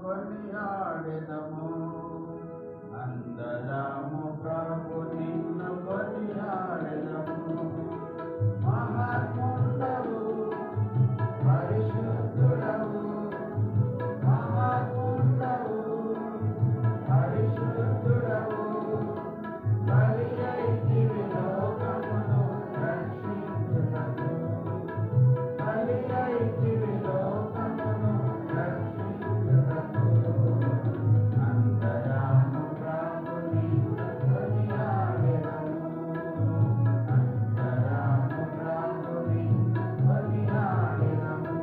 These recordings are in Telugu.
కొనియాడెదము అందరము ప్రభు నిన్ను కొనియాడెదము మహాత్ముండవు పరిశుద్ధుడవు మహాత్ముండవు పరిశుద్ధుడవు బలి అయితివి లోకమును రక్షించుటకు బలి అయితివి లోకమును రక్షించుటకు అందరము ప్రభు నిన్ను కొనియాడెదము అందరము ప్రభు నిన్ను కొనియాడెదము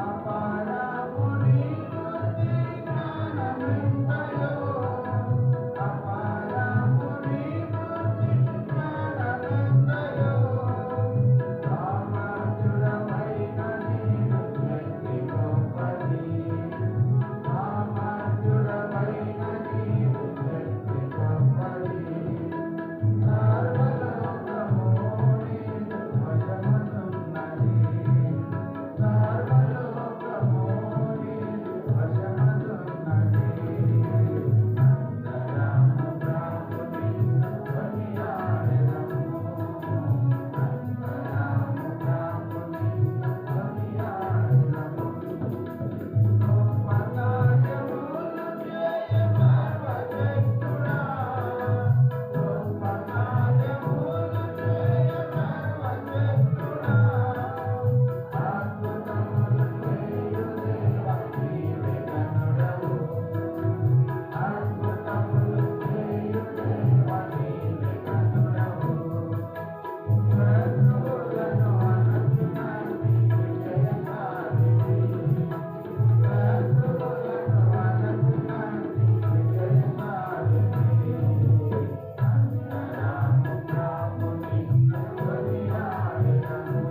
అపారము నీ బుద్ధి జ్ఞానమెంతయో అపారము నీ బుద్ధి జ్ఞానమెంతయో సామర్థ్యుడవైన నీవు శక్తి గొప్పది సామర్థ్యుడవైన నీవు శక్తి గొప్పది సర్వలోకము నీకు వశమనున్నది సర్వలోకము నీకు వశమనున్నది అందరము ప్రభు నిన్ను కొనియాడెదము అందరము ప్రభు నిన్ను కొనియాడెదము గొప్ప కార్యములు చేయ సర్వశక్తుడా గొప్ప కార్యములు చేయ సర్వశక్తుడా అద్భుతములు చేయు దేవా నీవే గనుడవు అద్భుతములు చేయు దేవా నీవే గనుడవు శత్రువులను అణచిన నీవు జయశాలివి శత్రువులను అణచిన నీవు జయశాలివి అందరము ప్రభు నిన్ను కొనియాడెదము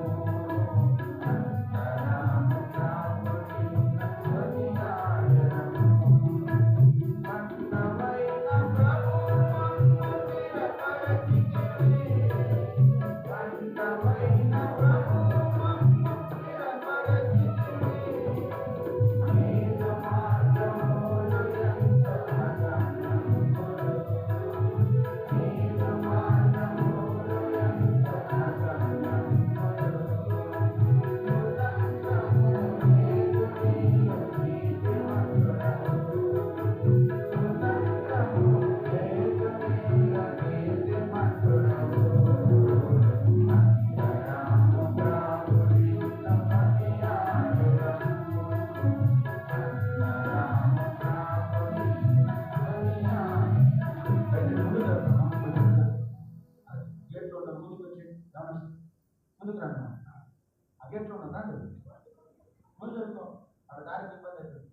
అందరము ప్రభు నిన్ను కొనియాడెదము అన్నమైన ప్రభు మమ్ము స్థిరపరచితివి అన్నమైన ప్రభు మమ్ము స్థిరపరచితివి నీదు మార్గములు ఎంతో అగమ్యములు నీదు మార్గములు ఎంతో అగమ్యములు సుదంతము లేదు నీవు నీతిమంతుడవు సుదంతము లేదు నీవు నీతిమంతుడవు అందరము ప్రభు నిన్ను కొనియాడెదము అందరము ప్రభు నిన్ను కొనియాడెదము గేట్లో ఉన్న ముందుకు వచ్చి ముందుకు రండి ఆ గేట్లో ఉన్నదండి ముందు జరుపుకో అక్కడ దారి ఇబ్బంది అవుతుంది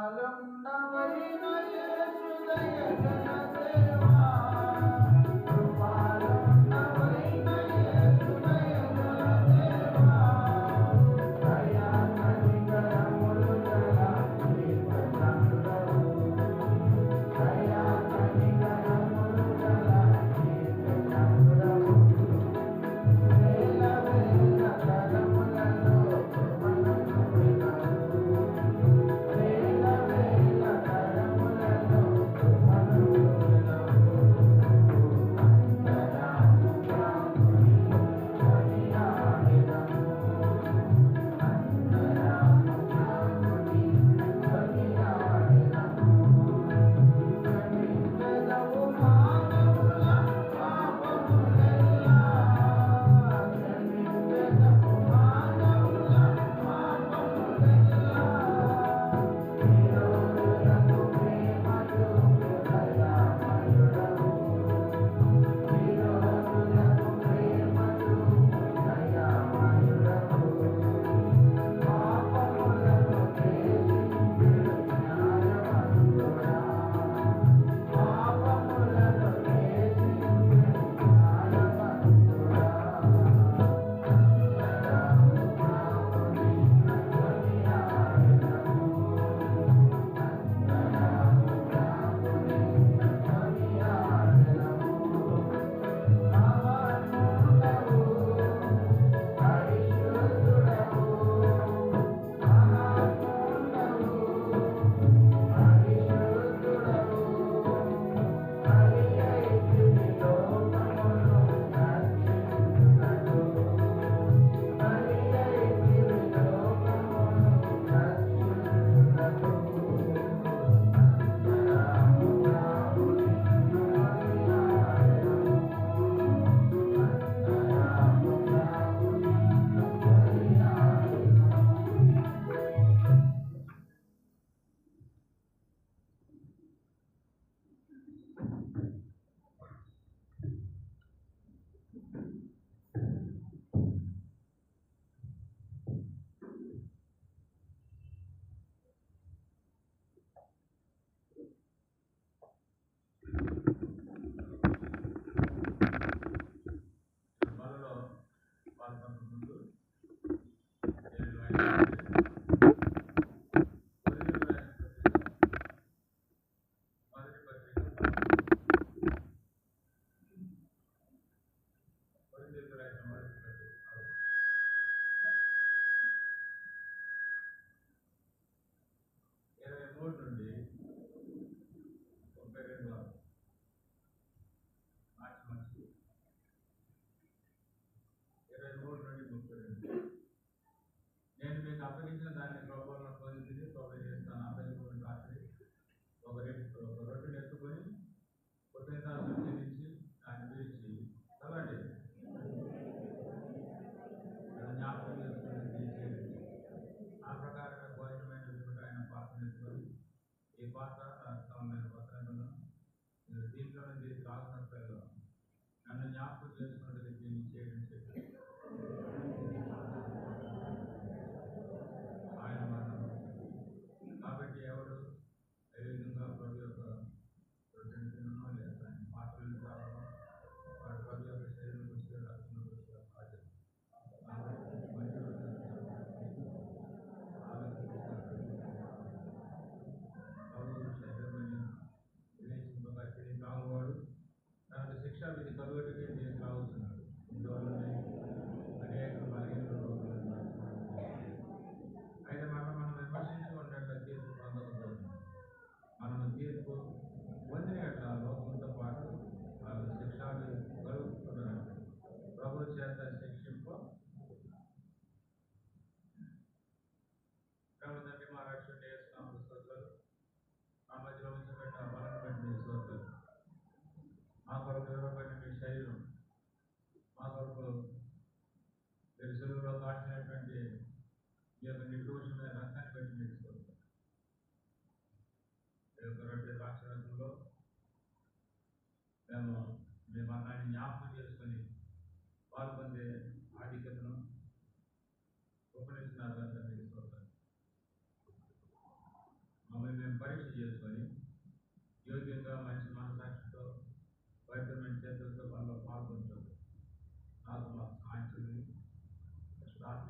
కృపాలున్నవైన యేసు దయగల దేవా కృపాలున్నవైన యేసు దయగల దేవా దయా కనికరములు గల దీర్ఘశాంతుడవు దయా కనికరములు గల దీర్ఘశాంతుడవు వేల వేల తరములలో కృపను చూపినవు వేల వేల తరములలో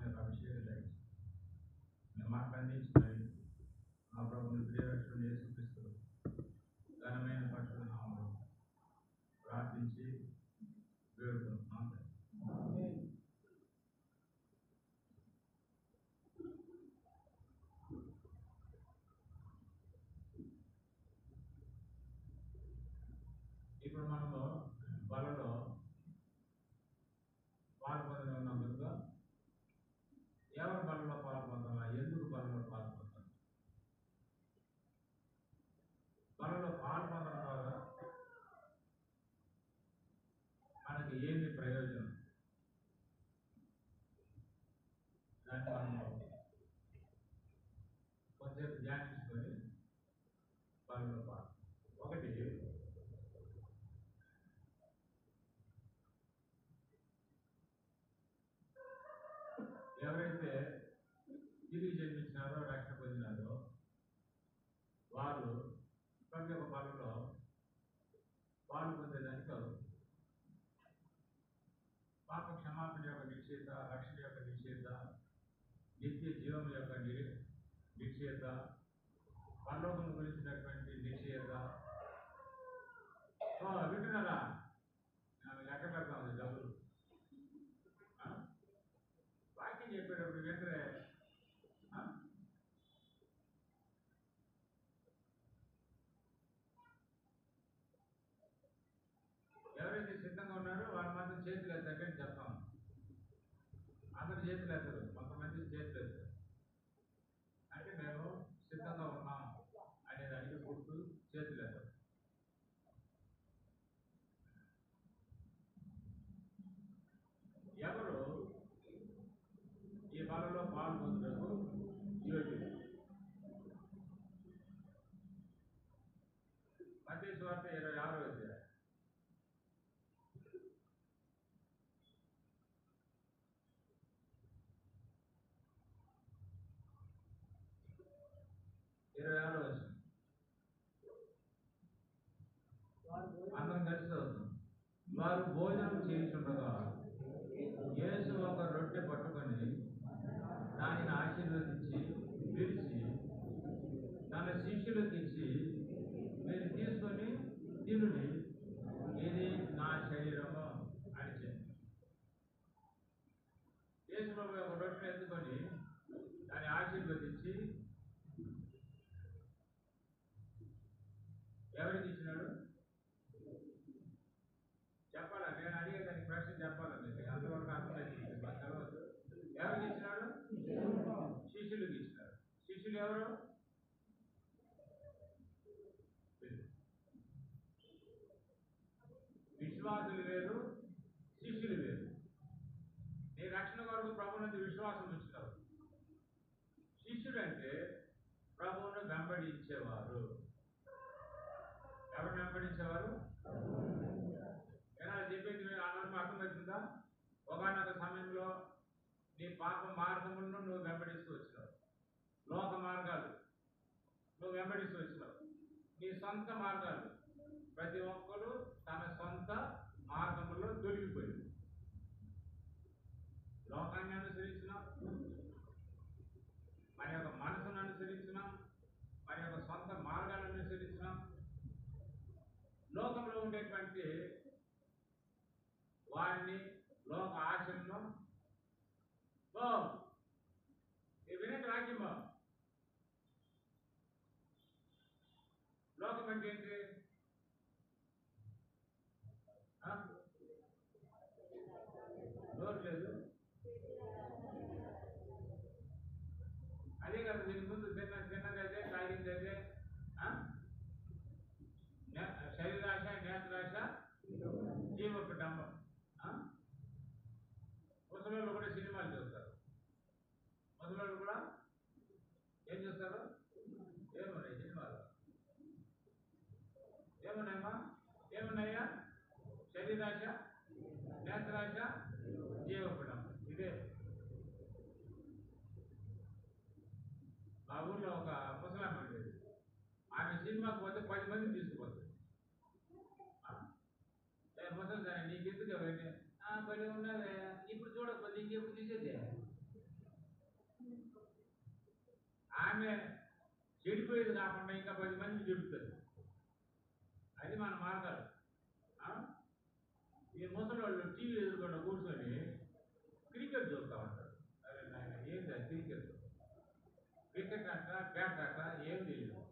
యొక్క అభిషేకం దయచేసి మేము మాకు అందించినవి మా ప్రభుని ప్రియరక్షణ యేసుక్రీస్తు ఘనమైన పరిశుద్ధ నామములో ప్రార్థించి వేడుకుంటున్నాం. ఇప్పుడు మనము బలలో పాల్పొందని ఉన్నాం కనుక ఎవరి బలలో పాల్పొందాలా, ఎందుకు బలలో పాల్పొందాలి, బలలో పాల్పొందడం ద్వారా మనకి ఏమి ప్రయోజనం, దాన్ని మనము కొంచెంసేపు ధ్యానించుకొని బలలో పాల్పొందాం. ఒకటి, ఎవరైతే తిరిగి జన్మించినారో రక్షణ పొందినారో వారు ప్రతి ఒక్క బలలో పాలు పొందేదానికి అవుతుంది. పాప క్షమాపణ యొక్క నిశ్చయిత, రక్షణ యొక్క నిశ్చయిత, నిత్య జీవం యొక్క నిశ్చయిత, పరలోకం గురించినటువంటి నిశ్చయిత. వింటున్నారా? లెక్క పెడతా ఉంది డబ్బులు. వాక్యం చెప్పేటప్పుడు వెంటనే ఎవరైతే సిద్ధంగా ఉన్నారో వాళ్ళ మాత్రం చేతులు ఎత్తండి అని చెప్తాం. అందరు చేతులు ఎత్తరు, కొంతమంది చేతులు ఎత్తారు. అంటే మేము సిద్ధంగా ఉన్నాం అనేదానికి గుర్తు చేతులు ఎత్తారు. ఎవరు ఈ బలలో పాల్పొందుటకు యోగ్యులు? మత్తయి సువార్త 26వ అధ్యాయం 26వ వచనం అందరం కలిసి చదువుతాం. వారు భోజనం చేయుచుండగా యేసు ఒక రొట్టె పట్టుకొని దానిని ఆశీర్వదించి విరిచి తన శిష్యులకు ఇచ్చి, మీరు తీసుకొని తినుడి, ఇది నా శరీరము అని చెప్పి. యేసు ప్రభు ఒక రొట్టెను ఎత్తుకొని దాన్ని ఆశీర్వదించి ఎవరికి ఇచ్చినాడు చెప్పాలా? నేను అడిగేదానికి ప్రశ్న చెప్పాలండి, అంతవరకు అర్థమైంది. మాకు తెలవదు. ఎవరికి ఇచ్చినాడు? శిష్యులకు ఇచ్చినాడు. శిష్యులు ఎవరు? విశ్వాసులు వేరు, శిష్యులు వేరు. నీ రక్షణ కొరకు ప్రభువునందు విశ్వాసం ఉంచుతావు. శిష్యుడు అంటే ప్రభువును వెంబడించేవారు. ఎవరు వెంబడించేవారు? ఏమైనా చెప్పేది అందరం అర్థమవుతుందా? ఒకనొక సమయంలో నీ పాప మార్గములను నువ్వు వెంబడిస్తూ వచ్చినావు, లోక మార్గాలు నువ్వు వెంబడిస్తూ వచ్చినావు, నీ సొంత మార్గాలు. ప్రతి ఒక్కరు తన సొంత మార్గంలో దొరికిపోయింది. లోకాన్ని అనుసరించినాం, మన యొక్క మనసును అనుసరించినాం, మన యొక్క సొంత మార్గాలను అనుసరించినాం. లోకంలో ఉండేటువంటి వారిని, లోక ఆశలను వినండి వాక్యం. లోకం అంటే ఏంటి? నోరు లేదు, అదే కదా. దీని ముందు తిన్నదైతే, తాగిందైతే శరీరాశ, నేత్రాశ, జీవకుటుంబం. ముసలోళ్ళు కూడా సినిమాలు చూస్తారు. ముసలోళ్ళు కూడా ఏం చూస్తారు? ఏమున్నాయి సినిమాలు? ఏమున్నాయమ్మా? ఏమున్నాయా? శరీరాశ, నేత్రాశ, జీవకుటుంబం. ఇదే. మా ఊళ్ళో ఒక ముసలామె ఉండేది. ఆమె సినిమాకి పోతే 10 మందిని తీసుకుపోతుంది. ముసలి నీకెందుకు అవన్నీ? పడి ఉన్నదే, ఇప్పుడు చూడకపోతే ఇంకెప్పుడు తీసేదే. ఆమె చెడిపోయేది కాకుండా ఇంకా 10 మంది చెడుతుంది. అది మన మార్గాలు. ఈ ముసలోళ్ళు టీవీ ఎదురుకుండా కూర్చొని క్రికెట్ చూస్తూ ఉంటారు. అరే నాయన ఏంటి క్రికెట్? క్రికెట్ అంట బ్యాట్ అంట ఏం తెలియదు.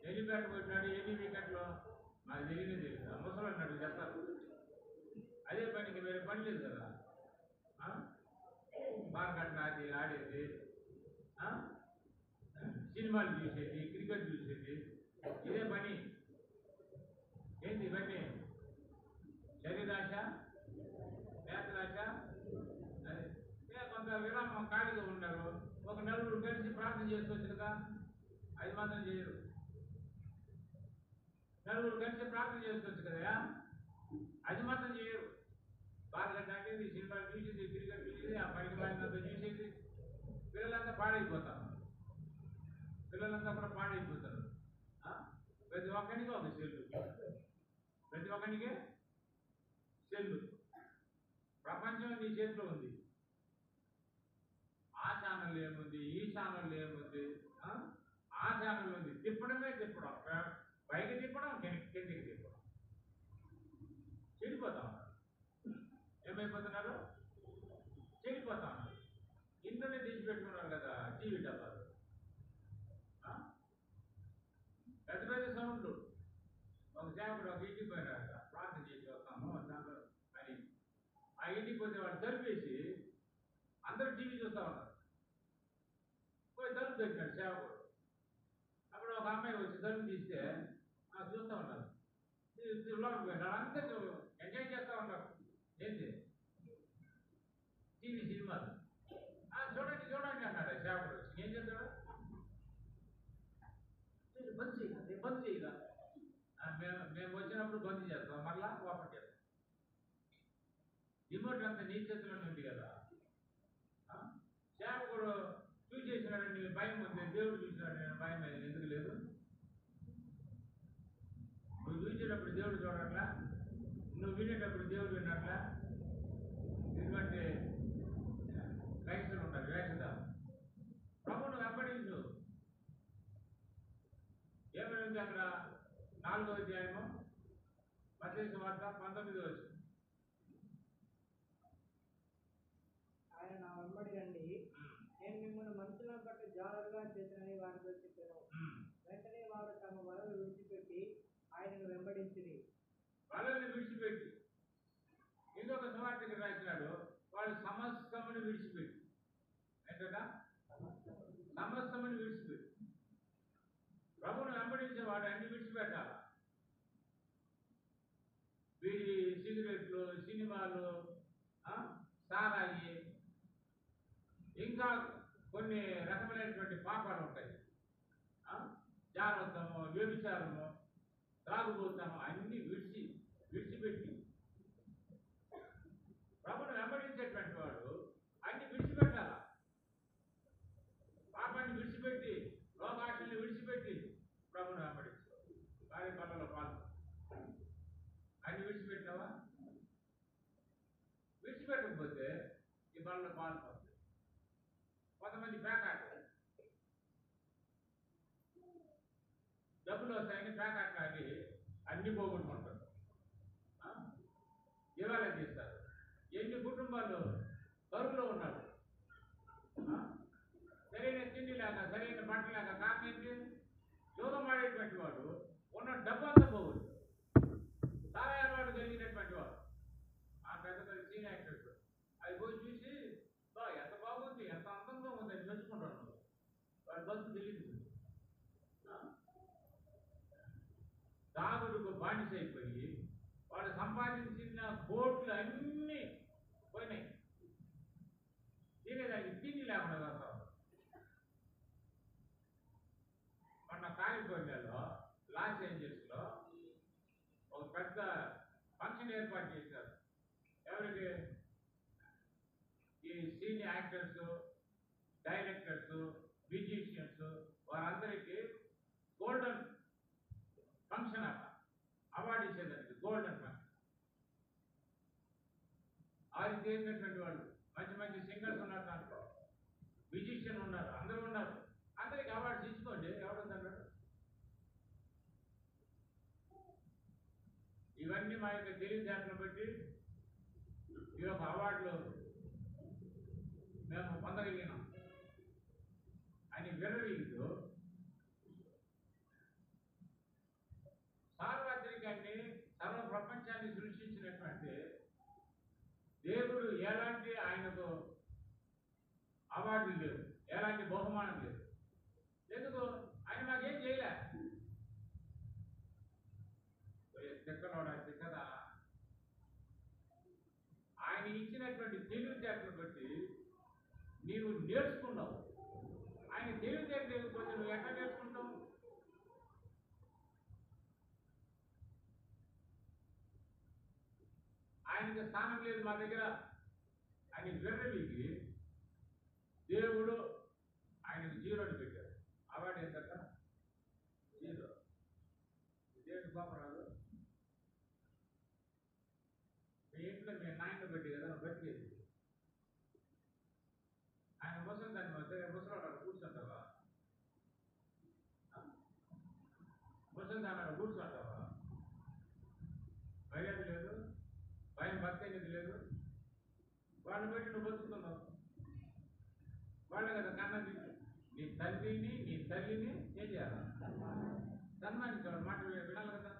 ఎన్ని బ్యాట్ కొట్టినాడు, ఎన్ని వికెట్లు నాకు తెలియనే తెలియదు. ఆ ముసలు అన్నాడు చెప్తారు. అదే పనికి వేరే పని లేదు కదా. మార్కెట్ అది ఆడేది, సినిమాలు చూసేది, క్రికెట్ చూసేది, ఇదే పని. ఏంటి ఇవన్నీ? శరీరాశ, నేత్రాశ. అది కొంత విరామం ఖాళీగా ఉన్నారు. ఒక నలుగురు కలిసి ప్రార్థన చేసుకోవచ్చు కదా. అది మాత్రం చేయరు. నలుగురు కలిసి ప్రార్థన చేసుకోవచ్చు కదా. అది మాత్రం చేయరు. మార్కెట్ ఆడేది, సినిమాలు చూసేది, క్రికెట్ చూసేది, ఆ పనికి మారినంత చూసేది. పిల్లలంతా పాడైపోతారు. పిల్లలంతా కూడా పాడైపోతారు. ప్రతి ఒక్కరికి ఒక సెల్లు, ప్రతి ఒక్కరికి సెల్లు. ప్రపంచం నీ చేతిలో ఉంది. ఆ ఛానల్ ఏముంది, ఈ ఛానల్ ఏముంది, ఆ ఛానల్ ఉంది. తిప్పడమే తిప్పడం, పైకి తిప్పడం, కిందికి తిప్పడం. చెడిపోతా ఉన్నారు. ఏమైపోతున్నారు? చెడిపోతా ఉన్నారు. ఇంట్లోనే తీసి పెట్టుకున్నారు కదా టీవీ డబ్బాలు. పెద్ద పెద్ద సౌండ్లు. ఒక సేవకుడు ఒక ఇంటికి పోయినాక ప్రార్థన చేసి వస్తాము దాంట్లో అని. ఆ ఇంటికి పోతే వాళ్ళు తలుపేసి అందరూ టీవీ చూస్తూ ఉన్నారు. పోయి తలుపు తెచ్చినాడు సేవకుడు. అప్పుడు ఒక అమ్మాయి వచ్చి తలుపు తీస్తే చూస్తూ ఉన్నారు. లోపలికి పోయినాడు. అందరూ ఎంజాయ్ చేస్తూ ఉన్నారు. ఏంటి? టీవీ సినిమాలు. చూడండి చూడండి అన్నాడు సేవకుడు వచ్చి. ఏం చేస్తాడు? బంద్ చేయాలి, బంద్ చేయాలి. మేము వచ్చినప్పుడు బంద్ చేస్తాం, మళ్ళా ఓపెన్ చేస్తాం. రిమోట్ అంతా నీ చేతిలోనే ఉంది కదా. సేవకుడు చూసేసినాడని భయం ఉంది, దేవుడు చూసినాడు భయం ఎందుకు లేదు? నువ్వు చూసేటప్పుడు దేవుడు చూడట్లా, నువ్వు వినేటప్పుడు దేవుడు వినట్లా. ఎందుకంటే క్రైస్తవులు ఉంటారు, వేషధారు. ప్రభువును వెంబడించు. ఏమైంది అక్కడ? 4వ అధ్యాయము మత్తయి సువార్త 19వ వచనం. ఆయన నా వెంబడి రండి, నేను మిమ్మల్ని మనుషుల పట్ల జాగ్రత్తగా చేసినని వారితో చెప్పాను. వెంటనే వారు తమ వలలు విడిచిపెట్టి ఆయనను వెంబడించిరి. వలల్ని విడిచిపెట్టి, ఇంకొక సువార్తకి రాసినాడు, వాళ్ళు సమస్తమును విడిచిపెట్టి. ఏంటదా? సమస్తమును విడిచిపెట్టి. ప్రభువును వెంబడించేవాడు అన్ని విడిచిపెట్టాల. వీడి సిగరెట్లు, సినిమాలు, సారాయి, ఇంకా కొన్ని రకమైనటువంటి పాపాలు ఉంటాయి. జాగ్రత్తము, వ్యభిచారము, త్రాగుబోతాము అన్ని విడిచిపెట్టి ప్రభువును వెంబడించేటువంటి వాడు అన్ని విడిచిపెట్టాల. పాపాన్ని విడిచిపెట్టి, లోకాశల్ని విడిచిపెట్టి ప్రభువును వెంబడించావు. వారి పనులలో పాల్గొ. అన్ని విడిచిపెట్టినావా? విడిచిపెట్టకపోతే ఈ పనుల్లో పాల్గొంది. కొంతమంది ప్యాకాట్ డబ్బులు వస్తాయని ప్యాకాట్ ఆడి అన్ని పోగొట్టుకుంటారు, దివాళా తీస్తారు. ఎన్ని కుటుంబాలు కరువులో ఉన్నారు. సరైన తిండి లేక, సరైన బట్ట లేక. కారణం ఏంటి? యోగం ఆడేటువంటి వాడు ఉన్న డబ్బు అంతా పోవచ్చు. సారా అలవాటు కలిగినటువంటి వాడు, ఆ పెద్ద పెద్ద సీనియర్ యాక్టర్స్, అది పోయి చూసి ఎంత బాగుంది, ఎంత అందంగా ఉంది అని మెచ్చుకుంటాడు. వాడి బస్సు తెలియదు. దాగుడుకు బానిస అయిపోయి వాడు సంపాదించిన కోట్లు అన్నీ పోయినాయి. తినేదానికి తిండి లేకుండా వస్తాం. మొన్న కాలిఫోర్నియాలో, లాస్ ఏంజల్స్లో ఒక పెద్ద ఫంక్షన్ ఏర్పాటు చేశారు. ఎవరికి? ఈ సీనియర్ యాక్టర్స్, డైరెక్టర్స్, మ్యూజిషియన్స్ వారందరికీ గోల్డెన్ ఫంక్షన్ అవార్డు ఇచ్చేదానికి. Golden function. అది చేసినటువంటి వాళ్ళు మంచి మంచి సింగర్స్ ఉన్నారు దాంట్లో. మ్యూజిషియన్ ఉన్నారు, అందరూ ఉన్నారు. అందరికి అవార్డ్స్ ఇచ్చుకోండి, ఎవడొద్దన్నాడు? ఇవన్నీ మా యొక్క తెలివితేటలను బట్టి ఈ యొక్క అవార్డులు మేము పొందగలిగినాం అని విర్రవీగుతూ సార్వత్రికాన్ని సర్వ ప్రపంచాన్ని సృష్టించినటువంటి దేవుడు ఎలాంటి ఆయనకు అవార్డులు లేవు, ఎలాంటి బహుమానం లేదు. ఎందుకు? ఆయన మాకేం చేయలే. తిక్కదా ఆయన ఇచ్చినటువంటి తెలివితేటలు బట్టి నీవు నేర్చుకున్నావు. ఆయన తెలివితేటలు లేకపోతే నువ్వు ఎట్లా నేర్చుకుంటావు? ఆయనకి స్థానం లేదు మా దగ్గర అని విర్రవీగి దేవుడు ఆయనకు జీరోని పెట్టాడు. అవార్డు ఏంటంట? జీరో. దేవుడు పాపరాదు. మీ ఇంట్లో మీ నాయన పెట్టి కదా బతికేది. ఆయన ముసలి దాన్ని ముసలాడు కూర్చుంటావా? ముసలి దాని కూర్చుంటావా? మర్యాద లేదు, భయం భక్తి అనేది లేదు. వాళ్ళని బట్టి నువ్వు బతుకుతున్నావు. వాళ్ళే కదా కన్నది. నీ తండ్రిని నీ తల్లిని ఏం చేయాలి? సన్మానించాడు. మాట వినాలి కదా.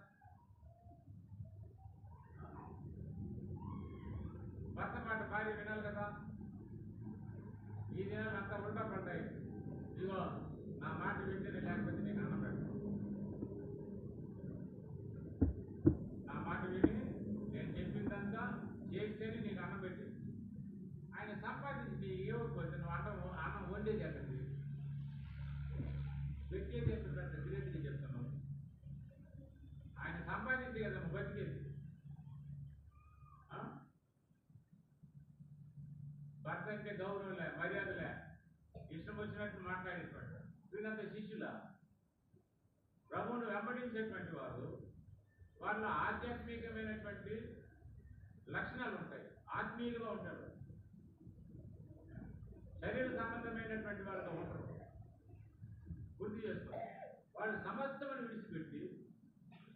భర్త మాట భార్య వినాలి కదా. ఈ దినాలు అంతా ఉల్టా పడ్డాయి. ఇదిగో నా మాట వింటేనే, లేకపోతే నీకు అన్నం పెట్టు. నా మాట విని నేను చెప్పిందంతా చేస్తేనే నీకు అన్నం పెట్టి. ఆయన సంపాదించి ఇవ్వకపోతే నువ్వు అన్నం వండే చెప్పండి, పెట్టేది చెప్పండి. గ్రేట్గా చెప్తున్నావు. ఆయన సంపాదించి కదా నువ్వు బతికేది. భర్త అంటే గౌరవంలే, మర్యాదలే, ఇష్టం వచ్చినట్టు మాట్లాడేటువంటి వీళ్ళంతా శిష్యుల ప్రభువును వెంబడించేటువంటి వారు. వాళ్ళ ఆధ్యాత్మికమైనటువంటి లక్షణాలు ఉంటాయి, ఆత్మీయులుగా ఉంటారు. శరీర సంబంధమైనటువంటి వాళ్ళతో ఉంటారు. గుర్తు చేసుకోండి. వాళ్ళు సమస్తమును విడిచిపెట్టి,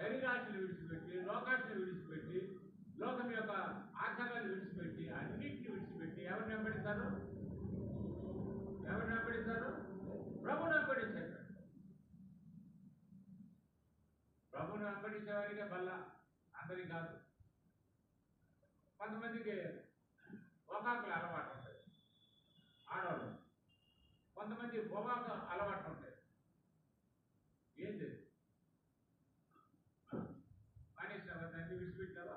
శరీరాశను విడిచిపెట్టి, లోకాశను విడిచిపెట్టి, లోకం యొక్క ఆచారాలు విడిచిపెట్టి, అన్నింటినీ విడిచిపెట్టి ఎవరిని వెంబడిస్తారు? ఎవరిని వెంబడిస్తారు? ప్రభువును వెంబడించారు. ప్రభువును వెంబడించే వారికే బల్ల, అందరికీ కాదు. కొంతమందికి పొగాకులు అలవాటు ఉంటాయి, ఆడవాళ్ళు. కొంతమంది పొగాకు అలవాటు ఉంటాయి. ఏంటి మానేసినావా? తండ్రి విడిచిపెట్టావా?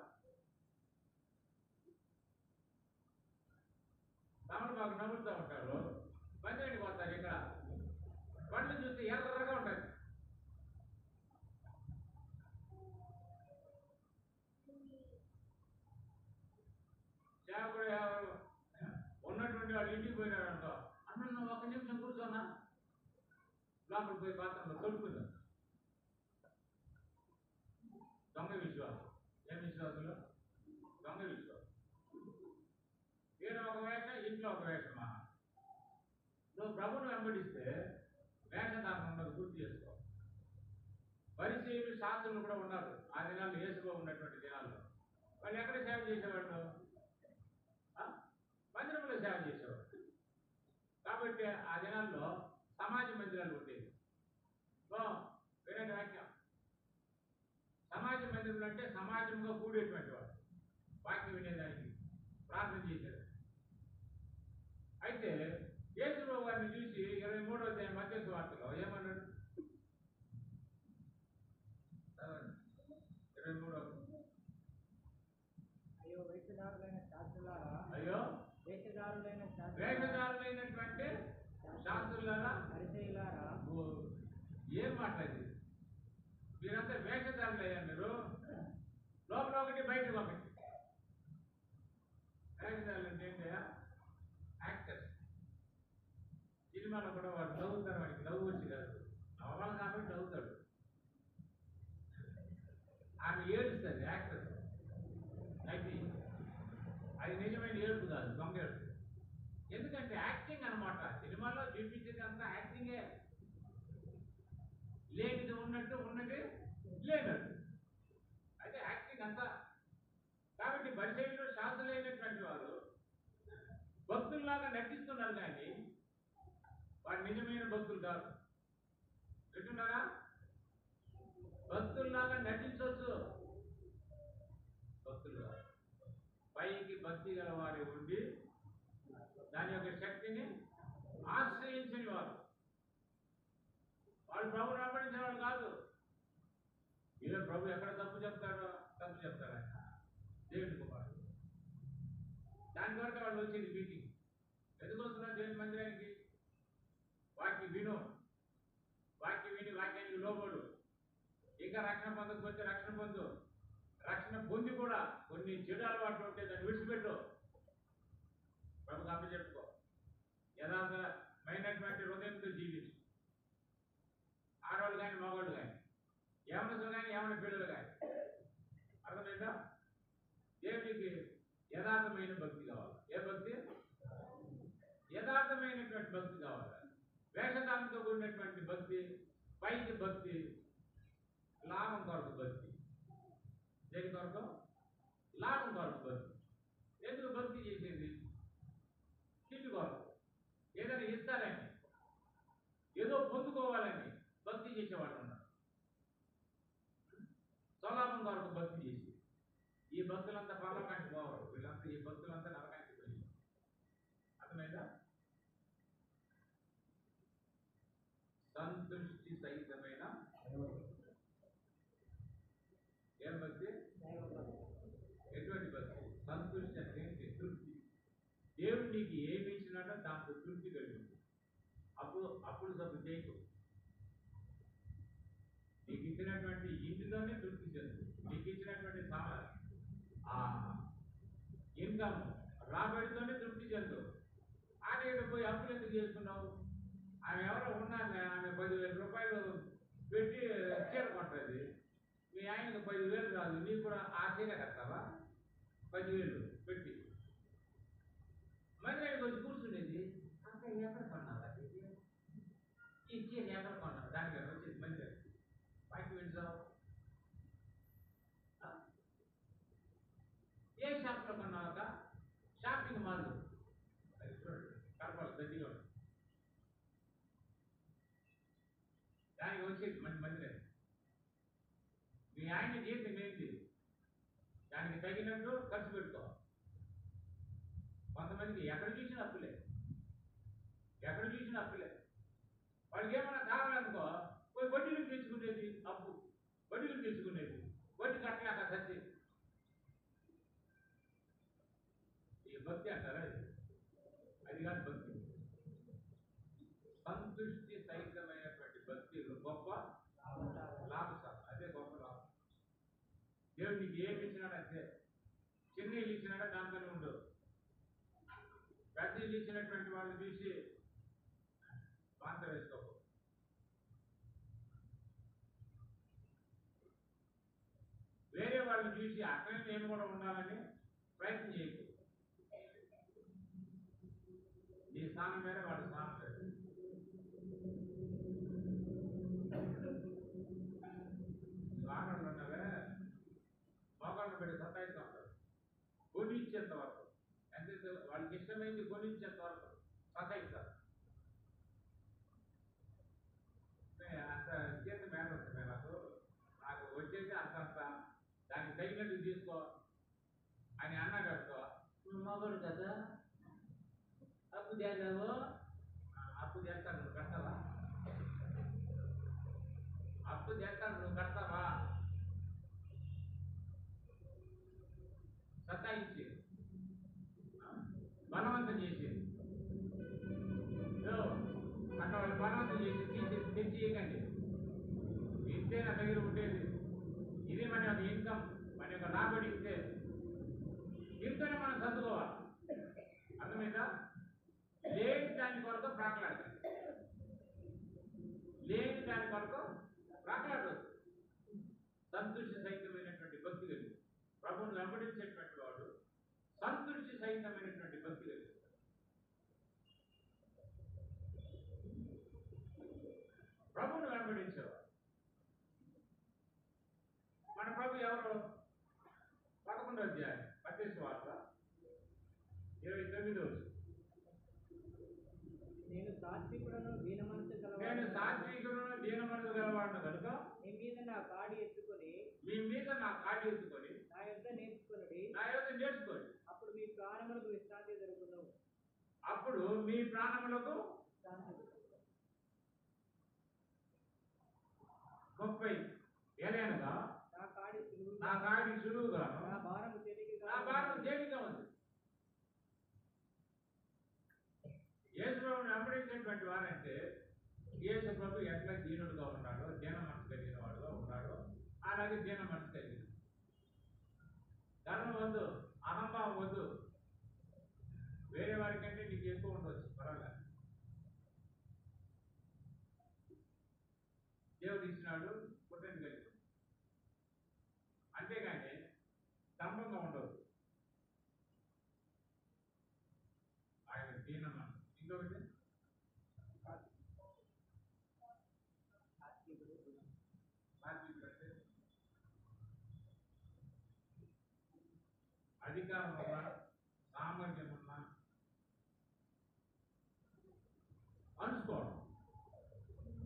తమను మాకు నవ్వుతూ ఉంటారు. మందిరానికి వస్తారు. ఇక్కడ పండ్లు చూస్తే ఎర్రగా ఉంటుంది. సేవకుడు ఎవరు ఉన్నటువంటి వాళ్ళు ఇంటికి పోయినాడంటో, అన్న నువ్వు ఒక నిమిషం కూర్చోన్నా, లోపలికి పోయి పాత్రలో తొలుపుకుందాం. దొంగ విశ్వాసం. ఏం విశ్వాసులు? దొంగ విశ్వాసం. ఈయన ఒక వేషం, ఇంట్లో ఒక వేషమా? నువ్వు ప్రభువును వెంబడిస్తే వేషధారణ ఉండదు, గుర్తు చేసుకో. పరిచయులు, శాస్త్రులు కూడా ఉన్నారు ఆ దినాల్లో, యేసులో ఉన్నటువంటి దినాల్లో. వాళ్ళు ఎక్కడ సేవ చేసేవాళ్ళు? మందిరంలో సేవ చేసేవాళ్ళు. కాబట్టి ఆ దినాల్లో సమాజ మందిరాలు ఉండేవి. వినండి వాక్యం. సమాజ మందిరంలో అంటే సమాజంగా కూడేటువంటి వాడు, వాక్యం వినేదానికి, ప్రార్థన చేసేది. అయితే యేసుప్రభు వారిని చూసి 23వ అధ్యాయం మత్తయి సువార్తలో ఏమన్నాడు? 23వ. అయ్యో వేషధారులైన శాస్త్రులారా, అయ్యో వేషధారులైనటువంటి శాస్త్రులారా, పరిసయ్యులారా. ఏం మాట్లాడింది? మీరంతా వేషధారులయ్యా. మీరు లోపల ఒకటి బయటకు ఒకటి. వేషధారులు అంటే ఏంటయ్యా? యాక్టర్స్. సినిమాలో కూడా వాడు నవ్వుతారు, వాడికి నవ్వు వచ్చి కాదు, నవ్వాలి కాబట్టి నవ్వుతాడు. ఆమె ఏడుస్తుంది, యాక్టర్. అయితే అది నిజమైన ఏడుపు కాదు, దొంగ ఏడుపు. ఎందుకంటే యాక్టింగ్ అనమాట. సినిమాలో లేనిది ఉన్నట్టు, ఉన్నది లేనట్టు. అయితే యాక్టింగ్ అంతా. కాబట్టి పరిచయంలో శాస్త్రులైనటువంటి వారు భక్తుల్లాగా నటిస్తున్నారు, కానీ వారు నిజమైన భక్తులు కాదు. వింటున్నారా? భక్తుల్లాగా నటించవచ్చు, భక్తులు కాదు. పైకి భక్తి గల వారి ఉండి దాని యొక్క శక్తిని ఆశ్రయించని వారు, వాళ్ళు ప్రభు రాబడించిన వాళ్ళు కాదు. ఈరోజు ప్రభు ఎక్కడ తప్పు చెప్తాడో తప్పు చెప్తాడు ఆయన, దేవుని కుమారుడు. దాని కొరకు వాళ్ళు వచ్చేది మీటింగ్. ఎందుకు వస్తున్నారు దేవుని మందిరానికి? వాక్యం విను, వాక్యం విని వాక్యానికి లోబడు. ఇంకా రక్షణ పొందకపోతే రక్షణ పొందు. రక్షణ పొంది కూడా కొన్ని చెడు అలవాట్లు ఉంటే దాన్ని విడిచిపెట్టు, ప్రభుకి అప్పచెప్పుకో. యథార్థమైనటువంటి హృదయంతో జీవించు. ఆడవాళ్ళు కానీ మగవాళ్ళు కానీ, యవనస్తులు కానీ యవన పిల్లలు కానీ. అర్థమైందా? దేవునికి యథార్థమైన భక్తి కావాలి. ఏ భక్తి? యథార్థమైనటువంటి భక్తి కావాలి. వేషధారంతో కూడినటువంటి భక్తి, పైకి భక్తి, లాభం కొరకు భక్తి. దేని కొరకు? లాభం కొరకు భక్తి. ఎందుకు భక్తి చేసేది? తిండి కొరకు, ఏదైనా ఇస్తారని, ఏదో పొందుకోవాలని భక్తి చేసేవాళ్ళు ఉన్నారు. స్వలాభం కొరకు భక్తి చేసి ఈ భక్తులంతా పరలోకానికి పోవాలి. వీళ్ళంతా ఈ భక్తులంతా నరకానికి పోయి. అర్థమైందా? సంతృష్టి సహితమైన ఏం భక్తి? ఎటువంటి భక్తి? సంతృష్టి అంటే ఏంటి? తృప్తి. దేవుడు నీకు ఏమి ఇచ్చినాడో దాంతో తృప్తి కలిగింది. అప్పుడు సభ చేయకు. నీకు ఇచ్చినటువంటి ఇంటితోనే తృప్తి చెందు. నీకు ఇచ్చినటువంటి ఇన్కమ్ రాబడితోనే తృప్తి చెందు. ఆడేడు పోయి అప్పులు ఎందుకు చేసుకున్నావు? ఆమె ఎవరో ఉన్నాక ఆమె 10,000 రూపాయలు పెట్టి చీర కొంటుంది. మీ ఆయనకు 10,000 రాదు, నీకు కూడా ఆ చీర కట్టావా? 10,000 పెట్టి మళ్ళీ వచ్చి కూర్చునేది. అంత ఎక్కడ కొన్నావా? ఈ చీర ఎక్కడ కొన్నావు? దానికి వచ్చేది మంచి వాకి వింటావు. ఏ షాప్లో కొన్నాక? షాపింగ్ మాల్ కడపలు దగ్గరలో దానికి వచ్చేది మంచి మందిరే. మీ ఆయన జీతం ఏంటి? దానికి తగినట్టు ఖర్చు పెట్టుకో. కొంతమందికి ఎక్కడ చూసినా అప్పులే, ఎక్కడ చూసినా అప్పులే. వాళ్ళకి ఏమన్నా కావాలనుకో పోయి వడ్డీలు తెచ్చుకునేది, అప్పు వడ్డీలు తెచ్చుకునేది, వడ్డీ కట్టలేక సచ్చి. ఈ భక్తి అంటారా? అది కాదు భక్తి. సంతృష్టి సహితమైనటువంటి భక్తి గొప్ప లాభం. అదే గొప్ప లాభం. దేవుడు నీకు ఏమి ఇచ్చినాడు అంతే. చిన్న ఇల్లు ఇచ్చినాడా దాంట్లోనే ఉండవు. పెద్ద ఇల్లు ఇచ్చినటువంటి వాళ్ళు చూసి పాత్ర వేసుకోకు. వేరే వాళ్ళని చూసి అక్కడే నేను కూడా ఉండాలని ప్రయత్నం చేయకు. నీ స్థానం వేరే, వాడి స్థానం వేరే. ఆటలు ఉన్నవే మోకాళ్ళను పెట్టి సతాయిస్తూ ఉంటారు. కొనిచ్చేంత వరకు, ఎంత వాళ్ళకి ఇష్టమైంది కొనిచ్చేంత వరకు సతాయిస్తారు. అంత చేతి మేట ఉంటుంది. నాకు వచ్చేసి అంతంత, దానికి తగినట్టు తీసుకో అని అన్నాడు అనుకో, నువ్వు మగడు కదా, అప్పు చేద్దావు, అప్పు చేస్తాను నువ్వు కడతావా? అప్పు చేస్తాను నువ్వు కడతావా? సతాయించి బలవంతం చేసి అట్లా వాళ్ళు బలవంతం చేసి తెచ్చియకండి. ఇంతే నా దగ్గర ఉండేది, ఇది మన యొక్క ఇన్కమ్, మన యొక్క రాబడి ఇస్తే. ఇంతనే మనం చదువుకోవాలి. అర్థమైందా? లేని దాని కొరకు ప్రాకలాడదు, లేని దాని కొరకు ప్రాకలాడదు. సంతృష్టి సహితమైనటువంటి భక్తి కలిగి ప్రభువును వెంబడించేటువంటి వాడు సంతృష్టి సహితమైనటువంటి భక్తి కలిగి. ప్రభువును వెంబడించేవాడు 9వ వచనం. నేను సాత్వికుడను దీన మనసు నేను గలవాడను సాత్వికులను దీన మనసు గలవాడిని కనుక మీ మీద నా కాడి ఎత్తుకొని మీ మీద నా కాడి ఎత్తుకొని నా యొద్ద నేర్చుకొనుడి నా యొక్క నేర్చుకోండి. అప్పుడు మీ ప్రాణములకు విశ్రాంతి దొరుకును. అప్పుడు మీ ప్రాణములకు విశ్రాంతి దొరుకును. 30 ఏలైనగా నా కాడి సులువుగా, నా కాడి సులువుగాను నా భారము తేలికగా నా భారం ఉన్నది. తేలిగ్గా ఉంది. యేసు ప్రభువుని వెంబడించేటువంటి వారంటే యేసు ప్రభు ఎట్లా దీనుడుగా ఉన్నాడో, దీన మనసు కలిగిన వాడుగా ఉన్నాడో అలాగే దీన మనసు కలిగిన. గర్వం వద్దు, అహంభావం వద్దు. వేరే వారికంటే నీకు ఎక్కువ ఉండవచ్చు, పర్వాలేదు. దేవుడు ఇచ్చినాడు, పుట్టని కలిగి. అంతేగాని స్తంభంగా ఉండదు. ఆయన దీన మనసు. ఇంకొకటి సాత్వికుడు. సాత్వికుడు అంటే అధికారం ఉన్న, సామర్థ్యం ఉన్న అనుకోవడం.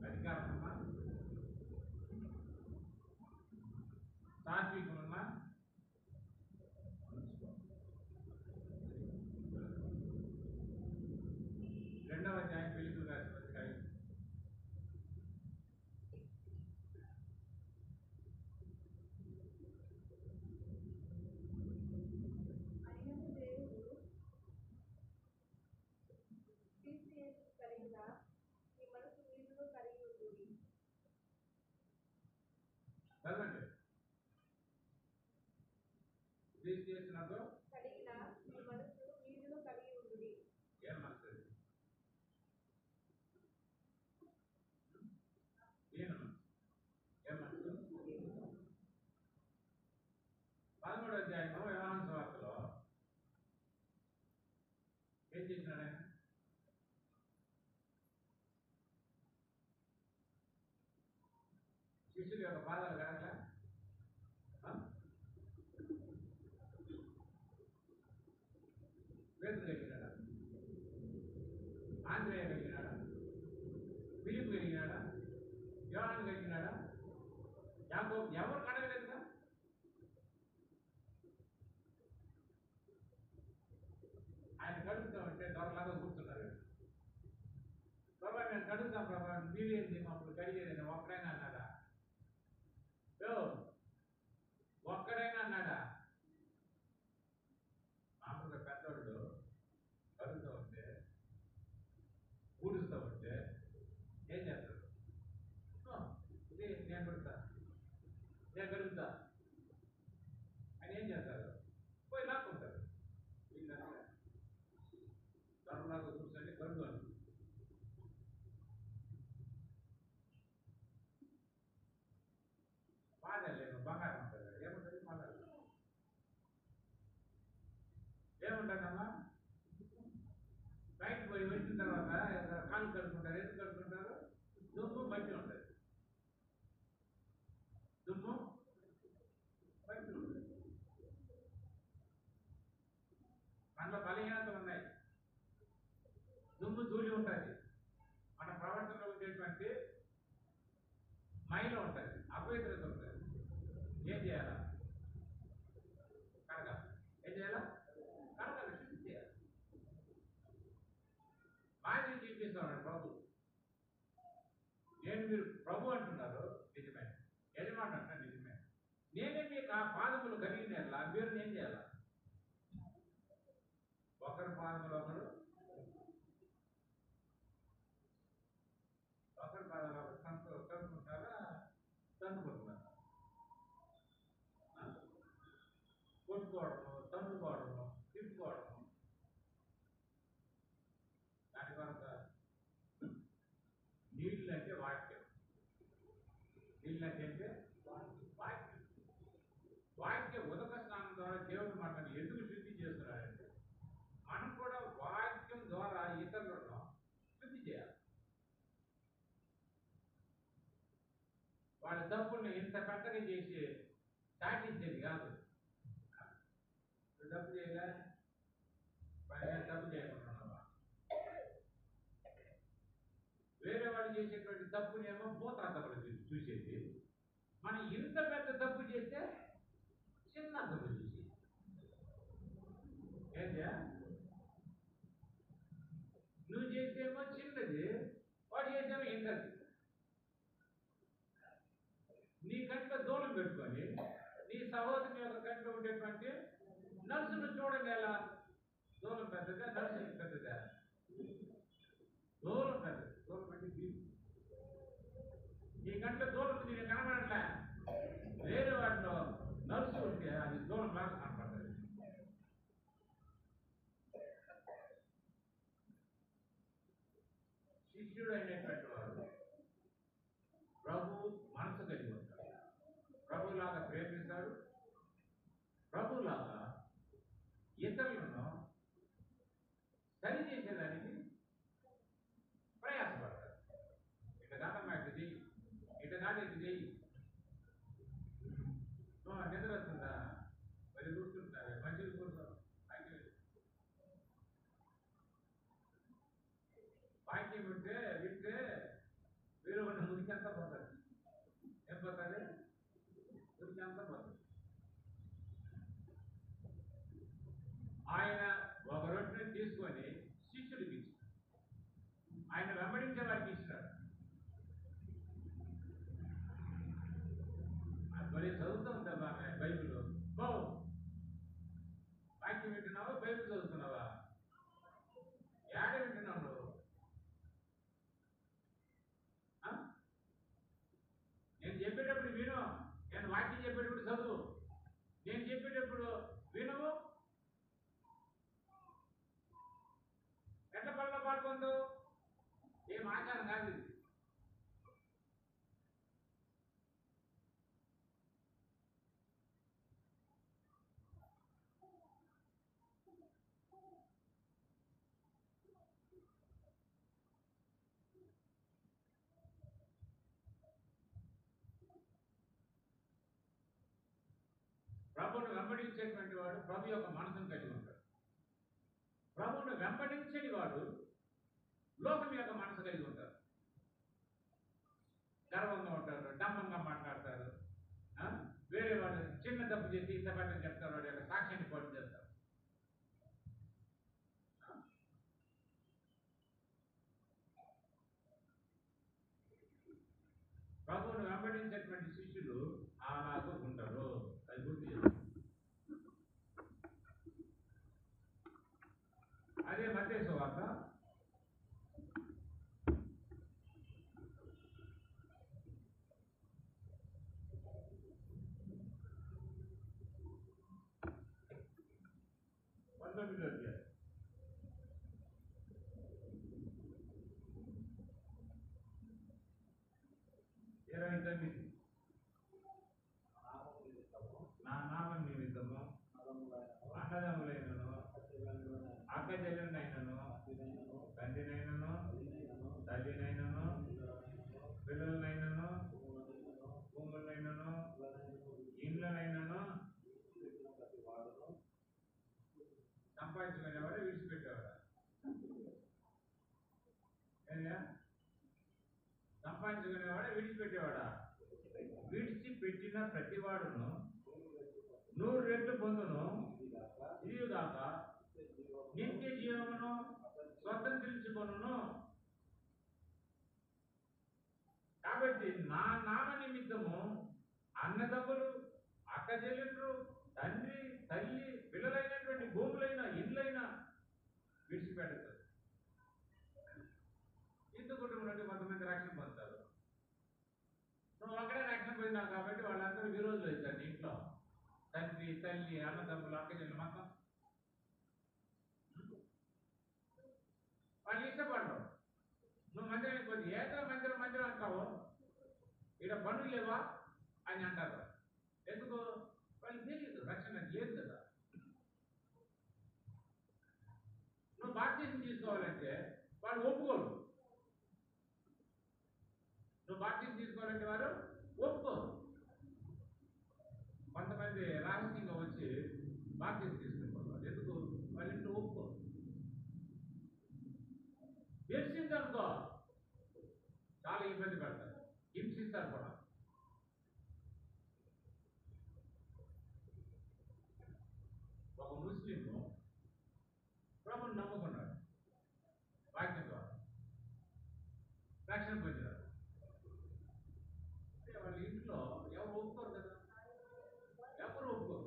అధికారం ఉన్న, సాత్వికం ఉన్న రెండవ అధ్యాయం ఫిలిప్పీయులకు రాసిన పత్రిక 5. అయినను దేవుడు క్రీస్తు యేసు కలిగిన ఈ మనసు మీలో కలిగి ఉంటుంది. చదవండి. క్రీస్తు యేసునందు కలిగిన ఈ మనసు మీలో కలిగి ఉంటుంది. ఏం మనసు అది? దీన మనసు. ఏం మనసు? 13వ అధ్యాయంలో యోహాను సువార్తలో ఏం చేసినాడు ఆయన? శిష్యుల యొక్క పాదాలు కడగలే? పేతురు కలిగినాడా? ఆంధ్రేయ కలిగినాడా? ఫిలిప్ కలిగినాడా? యోహాను కలిగినాడా? యాకోబు? ఎవరు కడగలేదుగా? ఆయన కడుగుతా ఉంటే దొరలాగా కూర్చున్నారు. ప్రభా మేము కడుగుతాం ప్రభా, మీరేంది మమ్మల్ని కడిగేది ఒక్కడైనా అన్నాడా? ఒక్కడైనా అన్నాడా? మామూలుగా పెద్దవాళ్ళు కడుగుతూ ఉంటే, ఊడుస్తూ ఉంటే ఏం చేస్తారు? ఇది నేను కడుగుతా, నేను కడుగుతా అని ఏం చేస్తారు? పోయి లాక్కుంటారు. వీళ్ళంటే త్వరలాగా కూర్చొని కడుగుతాను. బాధలేదు, బంగారం ఉంటుంది. ఏముంటుంది మాట్లాడు? ఏముంటుందమ్మా? బయటకు పోయి వచ్చిన తర్వాత కాళ్ళు కడుక్కుంటారు. ఎందుకు కడుక్కుంటారు? దుమ్ము మట్టి ఉంటుంది. దుమ్ము మట్టి ఉంటుంది. మనలో బలహీనతలు ఉన్నాయి. దుమ్ము ధూళి ఉంటుంది. మన ప్రవర్తనలో ఉండేటువంటి మైలో ఉంటుంది, అపవిత్రత ఉంటుంది. ఏం చేయాలా? కడగాలి. ఏం చేయాలా? కడగాలి, శుద్ధి చేయాలి. మాది చూపిస్తాడు ప్రభు. నేను మీరు ప్రభు అంటున్నారు, నిజమే. యజమాట అంటారు, నిజమే. నేనే మీకు ఆ పాదములు కలిగిన మీరు ఏం చేయాలా? ఒకరి పాదములు ఒకరు, ఒకరి పాదాలు ఒకరు కనుక్కుంటారా? తండ్రుకుంటున్నారా? కొట్టుకోవడము, తండ్రుకోవడము, తిప్పుకోవడము. దాని కొరకు నీళ్ళు అంటే వాక్యం. నీళ్ళు అంటే వాక్యం. వాక్య ఉదక స్నానం ద్వారా దేవుడు మనల్ని ఎందుకు శుద్ధి చేస్తున్నాడంటే, మనం కూడా వాక్యం ద్వారా ఇతరులను శుద్ధి చేయాలి. వాళ్ళ తప్పుల్ని ఇంత పెద్దగా చేసి దాటించేది కాదు. తప్పు చేయలే, తప్పు చేసేటువంటి తప్పునేమో పోతాతలు చూసేది, మనం ఇంత పెద్ద తప్పు చేస్తే చిన్న తప్పు చూసేది. ఏంటా నువ్వు చేసేమో చిన్నది, వాడు చేసేమో ఇంతది. నీ కంట్లో దూరం పెట్టుకొని నీ సహోదరుని యొక్క కంట్లో ఉండేటువంటి నలుసును చూడండి. ఎలా దూరం పెద్దదా, నలుసు పెద్దదా? దూరం పెద్దది. దూరం అంటే నీ కంట్లో దూరం ఉంది, నేను కనబడట్లే. వేరే వాటిలో నలుసు ఉంటే అది దూరం లాగా కనపడుతుంది. శిష్యుడు అయినటువంటి వాడు ప్రభు మనసు కలిగి ఉంటాడు, ప్రభులాగా ప్రేమిస్తాడు, ప్రభులాగా ఇతరులను సరి చేసేదానికి ప్రయాసపడతాడు. ఇట కాదమ్మా, ఇటు చెయ్యి, ఇట కాదు ఇటు చెయ్యి. నిద్ర వస్తుందా? మరి కూర్చుంటారు, మంచిగా కూర్చో. వాక్యం వింటే వీరు ఉన్న మురికి అంతా పోతుంది. ఏం పోతుంది? మురికి అంతా పోతుంది. ఆయన ఒక రొట్టెని తీసుకొని శిష్యుడికి ఇచ్చాడు, ఆయన వెంబడించే వారికి ఇచ్చినాడు. మరి చదువుతూ ఉంటావా బైబిల్? వాక్యం వింటున్నావా? బైబిల్ చదువుతున్నావా? ఏడ వింటున్నావు నువ్వు? నేను చెప్పేటప్పుడు విను, నేను వాక్యం చెప్పేటప్పుడు చదువు. నేను చెప్పేటప్పుడు వినవు, ఎట్ల పనులు పాడుకుంటూ ఏం ఆచారం కాదు ఇది. ప్రభువును వెంబడించేటువంటి వాడు ప్రభు యొక్క మనసును కలిగి ఉంటాడు. ప్రభువును వెంబడించని వాడు లోకం యొక్క మనసు కలిగి ఉంటారు. గర్వంగా ఉంటారు, డంబంగా మాట్లాడతారు. వేరే వాడు చిన్న తప్పు చేసి ఇంత పెద్ద చెప్తారు, వాడి యొక్క సాక్ష్యాన్ని పోటీ చేస్తారు. ప్రభువును వెంబడించేటువంటి శిష్యులు అలాగూ ఉంటారు. అది గుర్తు చేస్తారు. అదే మత్తయి సువార్త 19వ అధ్యాయం 29. నా నామం నిమిత్తము అన్నదమ్ములైనను అక్క చెల్లెలైనను తండ్రినైనను తల్లినైనను పిల్లలనైనను భూములనైనను ఇండ్లనైనను సంపాదించుకునేవాడు విడిచిపెట్టేవాడు. సంపాదించుకునేవాడు విడిచిపెట్టేవాడా? విడిచిపెట్టిన ప్రతివాడును 100 రెట్లు పొందును, ఇదిగాక నిత్య జీవమును స్వతంత్రించుకొనును. కాబట్టి నా నామ నిమిత్తము అన్నదమ్ములు, అక్క చెల్లెళ్ళు, తండ్రి తల్లి పిల్లలైనటువంటి భూములైన ఇండ్లైనా విడిచిపెడతారు. హిందూ కుటుంబంలో కొంతమంది రక్షణ పొందుతారు. నువ్వు అక్కడే రక్షణ పొందినావు కాబట్టి వాళ్ళందరూ విరోధులు అవుతారు. ఇంట్లో తండ్రి తల్లి అన్నదమ్ములు అక్క చెల్లెలు మొత్తం వాళ్ళు ఇష్టపడరు. నువ్వు మందిరానికి పోతే ఏదో మందిరం అంటావు, ఇక్కడ పనులు లేవా అని అంటారు. ఎందుకు? వాళ్ళకి తెలియదు, రక్షణ లేదు కదా. నువ్వు బాప్టిజం తీసుకోవాలంటే వాళ్ళు ఒప్పుకోరు. నువ్వు బాప్టిజం తీసుకోవాలంటే వారు ఒప్పుకోరు. కొంతమంది రహస్యంగా వచ్చి బాప్టిజం తీసుకుంటున్నారు. ఎందుకు? వాళ్ళ ఇంట్లో ఒప్పుకోరు. తెలిసిందనుకో చాలా ఇబ్బంది పడతారు, హింసిస్తారు కూడా. ఒక ముస్లిం ప్రభుని నమ్ముకున్నాడు, వాక్యం ద్వారా రక్షణ పొందినాడు. అంటే వాళ్ళ ఇంట్లో ఎవరు ఒప్పుకోరు కదా, ఎవరు ఒప్పుకోరు.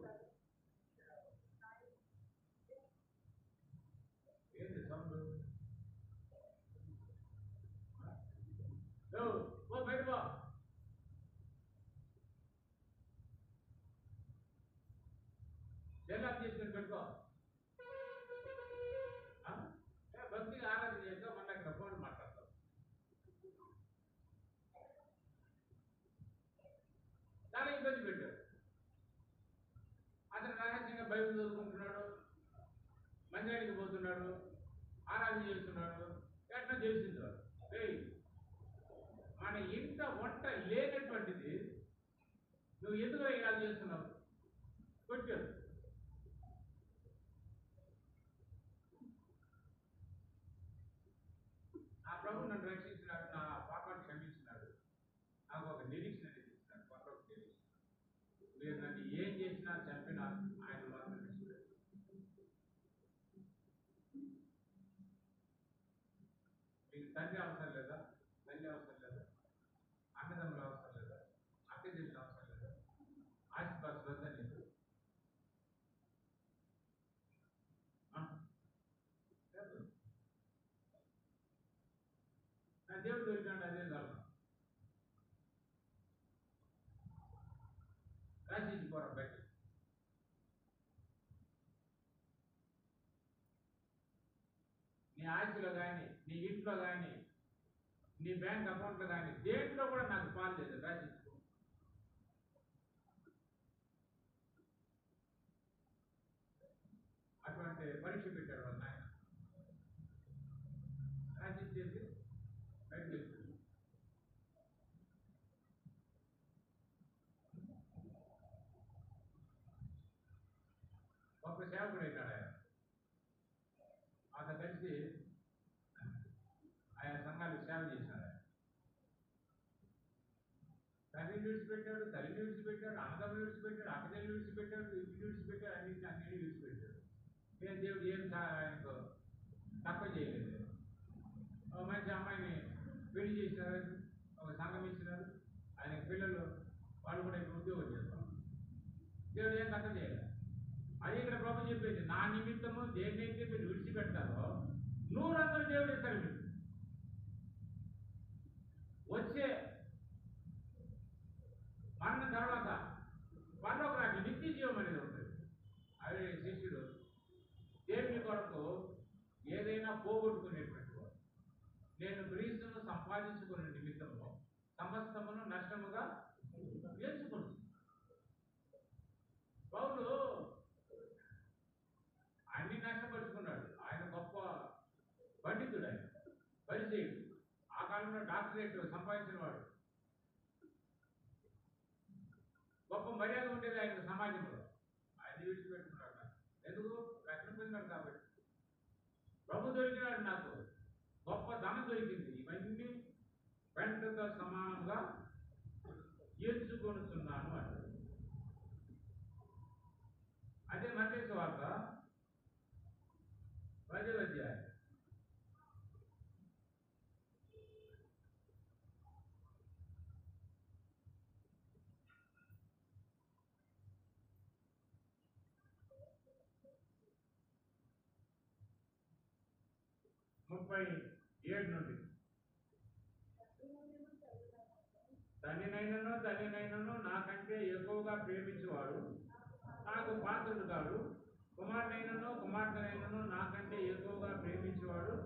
ఏంటి సౌండ్? ఓ బయట బా. జల్లాలు చేసుకుని పెట్టుకో. భక్తిగా ఆరాధన చేద్దాం, మళ్ళీ ఇక్కడ ఫోన్ మాట్లాడతాం. చాలా ఇబ్బంది పెట్టాడు. అతను రహస్యంగా బైబిల్ చదువుకుంటున్నాడు, మందిరానికి పోతున్నాడు, ఆరాధన చేస్తున్నాడు, ఎట్లా చేసింది వాడు. మన ఇంట వంట లేనటువంటిది నువ్వు ఎందుకు ఇలా చేస్తున్నావు? కొట్టాడు. నా ప్రభు నన్ను రక్షించినాడు, నా పాపాన్ని క్షమించినాడు, నాకు ఒక నిరీక్షణ ఇచ్చినాడు, పరలోక నిరీక్షణ. మీరు నన్ను ఏం చేసినా చంపినా ఆయన మాత్రం ఇస్తున్నాడు. మీకు తండ్రి అవసరం లేదా? తల్లి అవసరం లేదా? అన్నదమ్ములు అవసరం లేదా? అక్క చెల్లి అవసరం లేదా? ఆశీర్వాద శ్రద్ధ లేదు. నా దేవుడు దొరికాడు, అదే కాదు. రాసించుకోరా బయట. నీ ఆస్తిలో కానీ, నీ ఇంట్లో కానీ, నీ బ్యాంక్ అకౌంట్లో కానీ, దేంట్లో కూడా నాకు పాలు లేదు. రాసించుకో. అటువంటి పరీక్ష పెట్టాడు వాళ్ళ ఆయన. రాసించేసి బయటకు వెళ్తుంది. గొప్ప సేవకుడు అయినాడు ఆయన. అతను కలిసి ఆయన సంఘాలకు సేవ చేశాడు. ఆయన తండ్రిని విడిచిపెట్టాడు, తల్లిని విడిచిపెట్టాడు, అన్నదమ్ములు విడిచిపెట్టాడు, అక్కదల్ని విడిచిపెట్టాడు, ఇంటిని విడిచిపెట్టాడు, అన్నింటినీ విడిచిపెట్టాడు. నేను దేవుడు ఏం ఆయనకు తక్కువ చేయలేదు. ఒక మంచి అమ్మాయిని పెళ్లి చేసినారు, ఒక సంఘం ఇచ్చినారు, ఆయన పిల్లలు వాళ్ళు కూడా ఇప్పుడు ఉద్యోగం చేస్తారు. దేవుడు ఏం తక్కువ చేయలేదు. అది ఇక్కడ ప్రభు చెప్పేది, నా నిమిత్తము దేన్నైతే మీరు విడిచిపెడతారో 100 దేవుడు ఇస్తాడు. మీకు వచ్చే మరణం తర్వాత పరలోక రాజ్యం నిత్య జీవం అనేది ఉంటుంది. అదే శిష్యుడు దేవుని కొరకు ఏదైనా పోగొట్టుకునేటువంటి వాడు. నేను క్రీస్తును సంపాదించుకునే నిమిత్తము సమస్తమును నష్టముగా ఎంచుకుంటున్నాను. పౌలు అన్ని నష్టపరుచుకున్నాడు. ఆయన గొప్ప పండితుడు, ఆయన పరిచయుడు, ఆ కాలంలో డాక్టరేట్ సంపాదించిన వాడు. గొప్ప మర్యాద ఉండేది ఆయన సమాజంలో. ఆయన విడిచిపెట్టుకున్నాడు. ఎందుకు? రక్షణ పొందినాడు కాబట్టి. ప్రభు దొరికినాడు, నాకు గొప్ప ధనం దొరికింది, ఇవన్నీ వెంటతో సమానంగా ఎంచుకొనుతున్నాను అంటాడు. అదే మత్తయి సువార్త 10వ అధ్యాయం. ముప్పై 7 నుండి. తల్లినైనను నాకంటే ఎక్కువగా ప్రేమించేవాడు నాకు పాత్రుడు కాడు. కుమార్తెనైనను నాకంటే ఎక్కువగా ప్రేమించేవాడు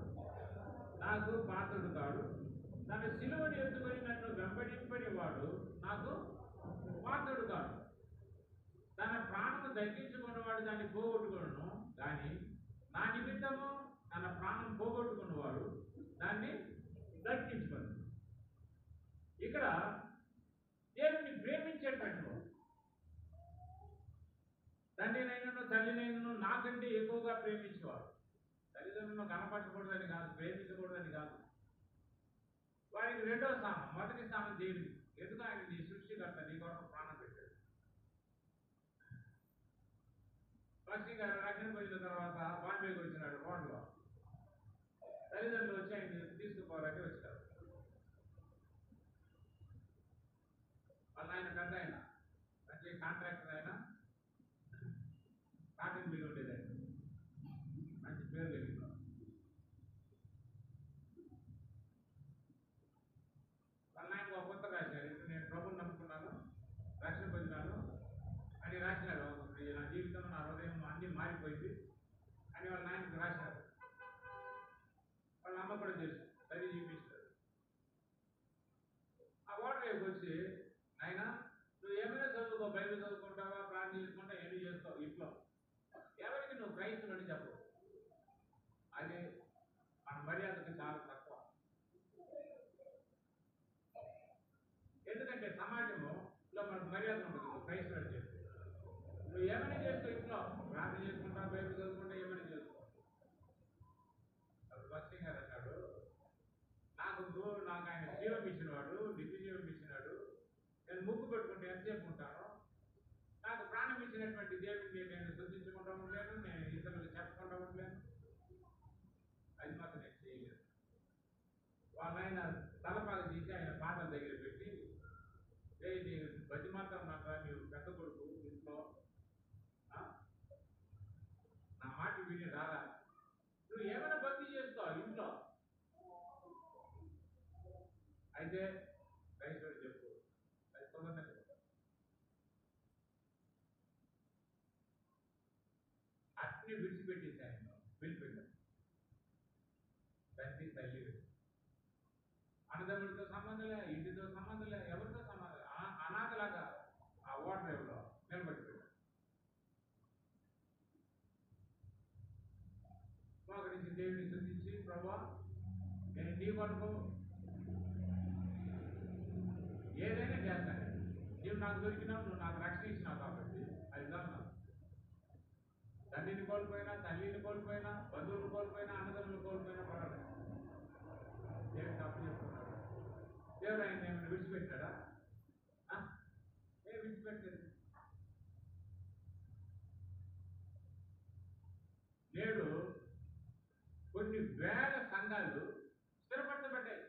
నాకు పాత్రుడు కాడు. తన సిలువను ఎత్తుకొని నన్ను వెంబడింపని వాడు నాకు పాత్రుడు కాడు. తన ప్రాణము దక్కించుకున్నవాడు దాన్ని పోగొట్టుకును, కానీ నా నిమిత్తము తన ప్రాణం పోగొట్టుకున్నవాడు దాన్ని దక్కించుకును. ఇక్కడ దేవుని ప్రేమించేటటువంటి వాడు తండ్రినైనను తల్లినైనను నాకంటే ఎక్కువగా ప్రేమించేవాడు. తల్లిదండ్రులను కనపరచకూడదని కాదు, ప్రేమించకూడదని కాదు, వారికి రెండో స్థానం, మొదటి స్థానం దేవుడికి. ఎందుకు? ఆయన నీ సృష్టికర్త, నీ కొరకు ప్రాణం పెట్టాడు. లక్ష్మీ గారు రక్షణ పొందిన తర్వాత బాంబేకి వచ్చినాడు. రోడ్లో తల్లిదండ్రులు వచ్చి ఆయన తీసుకుపోవాలని వచ్చినారు. వాళ్ళ ఆయన పెద్ద ఆయన, మంచి కాంట్రాక్టర్ అయినా, కాటన్ మిల్ ఉండేది ఆయన, మంచి పేరు కలిగిన. వాళ్ళ ఆయన ఒక పుస్తకం రాశారు, నేను ప్రభుని నమ్ముకున్నాను, రక్షణ పొందినాను అని రాసినాడు. నా జీవితం, నా హృదయం అన్నీ మారిపోయింది అని వాళ్ళ నాయనకి రాశారు. వాళ్ళ అమ్మ కూడా తెలుసు, చదివి చూపించారు. ఆ వాటర్ వైపు వచ్చి, ఆయన నువ్వు ఏమైనా చదువుకో, బైబిల్ చదువుకుంటావా, ప్రార్థన చేసుకుంటా, ఏమి చేస్తావు ఇంట్లో, ఎవరికి నువ్వు క్రైస్తవుని చెప్పు. అది మన మర్యాదకి చాలా తక్కువ. ఎందుకంటే సమాజంలో మనకు మర్యాద ఉండదు. నువ్వు క్రైస్తవుని చెప్పి నువ్వు ఏమైనా చేసుకో, ఇంట్లో ప్రార్థన చేసుకుంటా, బైబిల్ చదువుకుంటా, ఏమైనా చేసుకో. అది భక్తి గారు అన్నాడు, నాకు ఆయన జీవం ఇచ్చినవాడు, నిత్య జీవం ఇచ్చినాడు. నేను ముక్కు పెట్టుకుంటే ఎంతసేపు ఉంటాను? నాకు ప్రాణం ఇచ్చినటువంటి దేవుడిని నేను స్తుతించకుండా ఉండలేను, నేను ఇతరులకు చెప్పకుండా ఉండలేను. అది మాత్రం నేను చేయలేదు. వాళ్ళ ఆయన తలపాలు తీసి ఆయన పాటల దగ్గర పెట్టి, నీ బతి మాత్రం నాకు నీవు పెద్ద కొడుకు ఇంట్లో, నా మాట విని రారా, నువ్వు ఏమైనా భక్తి చేసుకో ఇంట్లో. అయితే క్రైస్తవుడు చెప్పు, క్రైస్తవులనే చెప్పు. అట్ని విడిచిపెట్టేసి ఆయన వెళ్ళిపోయాడు. తండ్రి తల్లి అన్నదమ్ముడితో సంబంధం లే, ఇంటితో సంబంధం లే, ఎవరితో సంబంధం లే, అనాథలాగా ఆ వాటర్ రేవులో నిలబడిపోయాడు. మోకరించి దేవుడిని స్తుతించి, ప్రభువా నేను నీ కొరకు ఏదైనా చేస్తాను, నీవు నాకు దొరికినావు, నువ్వు నాకు రక్షణ ఇచ్చినావు కాబట్టి అది కాదు. తండ్రిని కోల్పోయినా, తల్లిని కోల్పోయినా, బంధువులు కోల్పోయినా, అన్నదమ్ములు కోల్పోయినా పర్వాలేదు. దేవుడు తప్పు చెప్తున్నాడు. దేవుడు ఆయన ఏమైనా విడిచిపెట్టాడా? ఏ విడిచిపెట్టలేదు. నేడు కొన్ని వేల సంఘాలు స్థిరపరచబడ్డాయి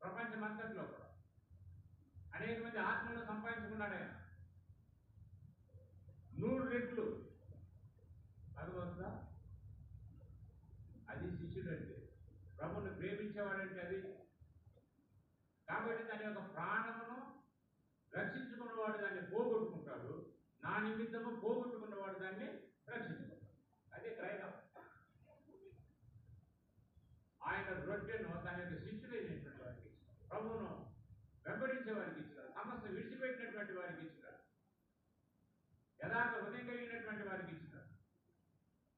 ప్రపంచమంతట్లో కూడా. అనేక మంది ఆత్మలను సంపాదించుకున్నాడు ఆయన. 100 రెట్లు. అది వస్తుందా? అది శిష్యుడు అంటే, ప్రభువుని ప్రేమించేవాడంటే అది. కాబట్టి తన యొక్క ప్రాణమును రక్షించుకున్నవాడు దాన్ని పోగొట్టుకుంటాడు, నా నిమిత్తము పోగొట్టుకున్నవాడు దాన్ని రక్షించుకుంటాడు. అదే క్రైస్తవం. ఆయన రొట్టెను తన యొక్క శిష్యుడైనటువంటి వారికి ఇచ్చినాడు, ప్రభువును వెంబడించే వారికి ఇచ్చినాడు, సమస్య విడిచిపెట్టినటువంటి వారికి ఇచ్చినాడు, యథార్థ హృదయం కలిగినటువంటి వారికి ఇచ్చినాడు.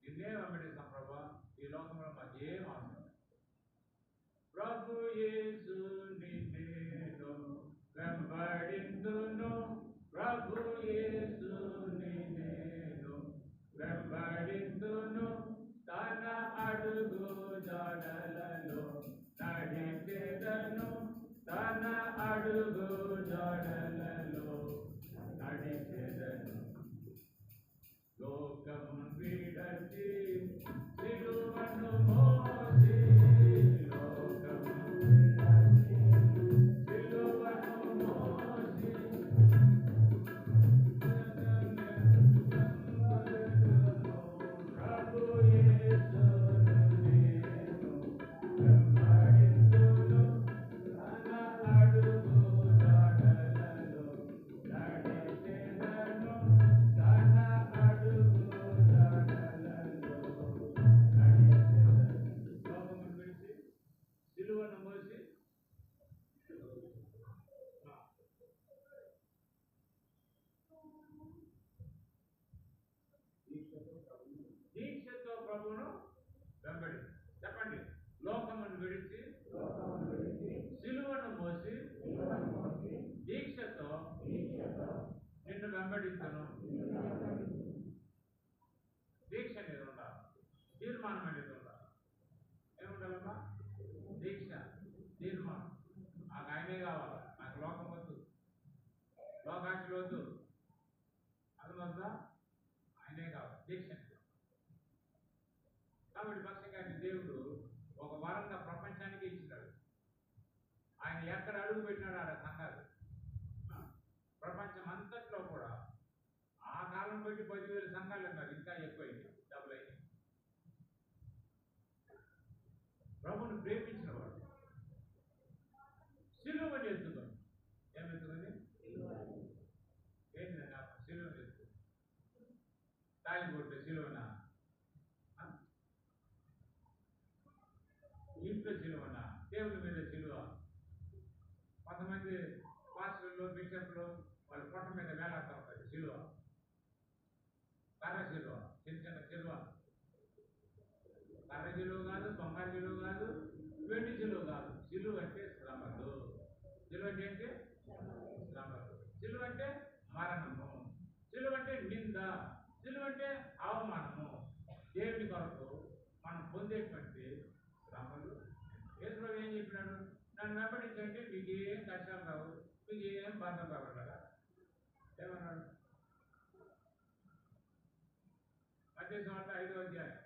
నిన్నే వెంబడిస్తాం ప్రభా, ఈ లోకంలో మాకు ఏం అవసరం. ప్రభు యేసు నిన్నేను వెంబడింతును, ప్రభు యేసు నిన్నేను వెంబడింతును, తన అడుగు జాడలలో నడిచెదను, తన అడుగు జాడలలో నడిచెదను. లోకమును విడచి సిలువను మోసి, లోకమును విడచి సిలువను మోసి, ప్రభు యేసును నేను వెంబడింతును, తన అడుగు జాడలలో నడిచెదను, తన అడుగు జాడలలో నడిచెదను. లోకమును విడిచి సిలువను మోసి దీక్షతో ప్రభువును వెంబడి. చెప్పండి, లోకమును విడిచి సిలువను మోసి దీక్షతో నిన్ను వెంబడించను. దీక్ష అనేది ఉండాలి, తీర్మానం అనేది ఉండాలి. ఏముండాలమ్మా? దీక్ష. పెట్టినాడు ఆడ సంఘాలు. ప్రపంచం అంతట్లో కూడా ఆ కాలం బట్టి 10,000 సంఘాలు అన్నారు, ఇంకా ఎక్కువైంది, డబుల్ అయింది. ప్రభుని ప్రేమించిన వాడు సిలువని ఎత్తుకొని, ఏమెత్తుకొని ఏంటి సిలువని ఎత్తుకొని తాలిబొట్టు సిలువన, ఇంట్లో సిలువన, టేబుల్ మీద సిలువ. కొంతమంది పాస్టర్లు బిషప్లు వాళ్ళ పొట్ట మీద వేలాడుతూ ఉంటుంది సిలువ, కర్ర సిలువ, చిన్న చిన్న సిలువ. కర్ర సిలువ కాదు, బంగారు సిలువ కాదు, వెండి సిలువ కాదు. సిలువ అంటే శ్రమలు. సిలువ అంటే ఏంటి? శ్రమలు. సిలువ అంటే మరణము. సిలువ అంటే నింద. సిలువ అంటే అవమానము. దేవుని కొరకు మనం పొందేటువంటి శ్రమలు. యేసుప్రభువు ఏం చెప్పినాడు? నన్ను వెంబడించండి, మీకు ఏం కష్టాలు రావు, మీకు ఏం బాధలు రావట్లేదా? ఏమన్నాడు? మత్తయి సువార్త 5వ అధ్యాయం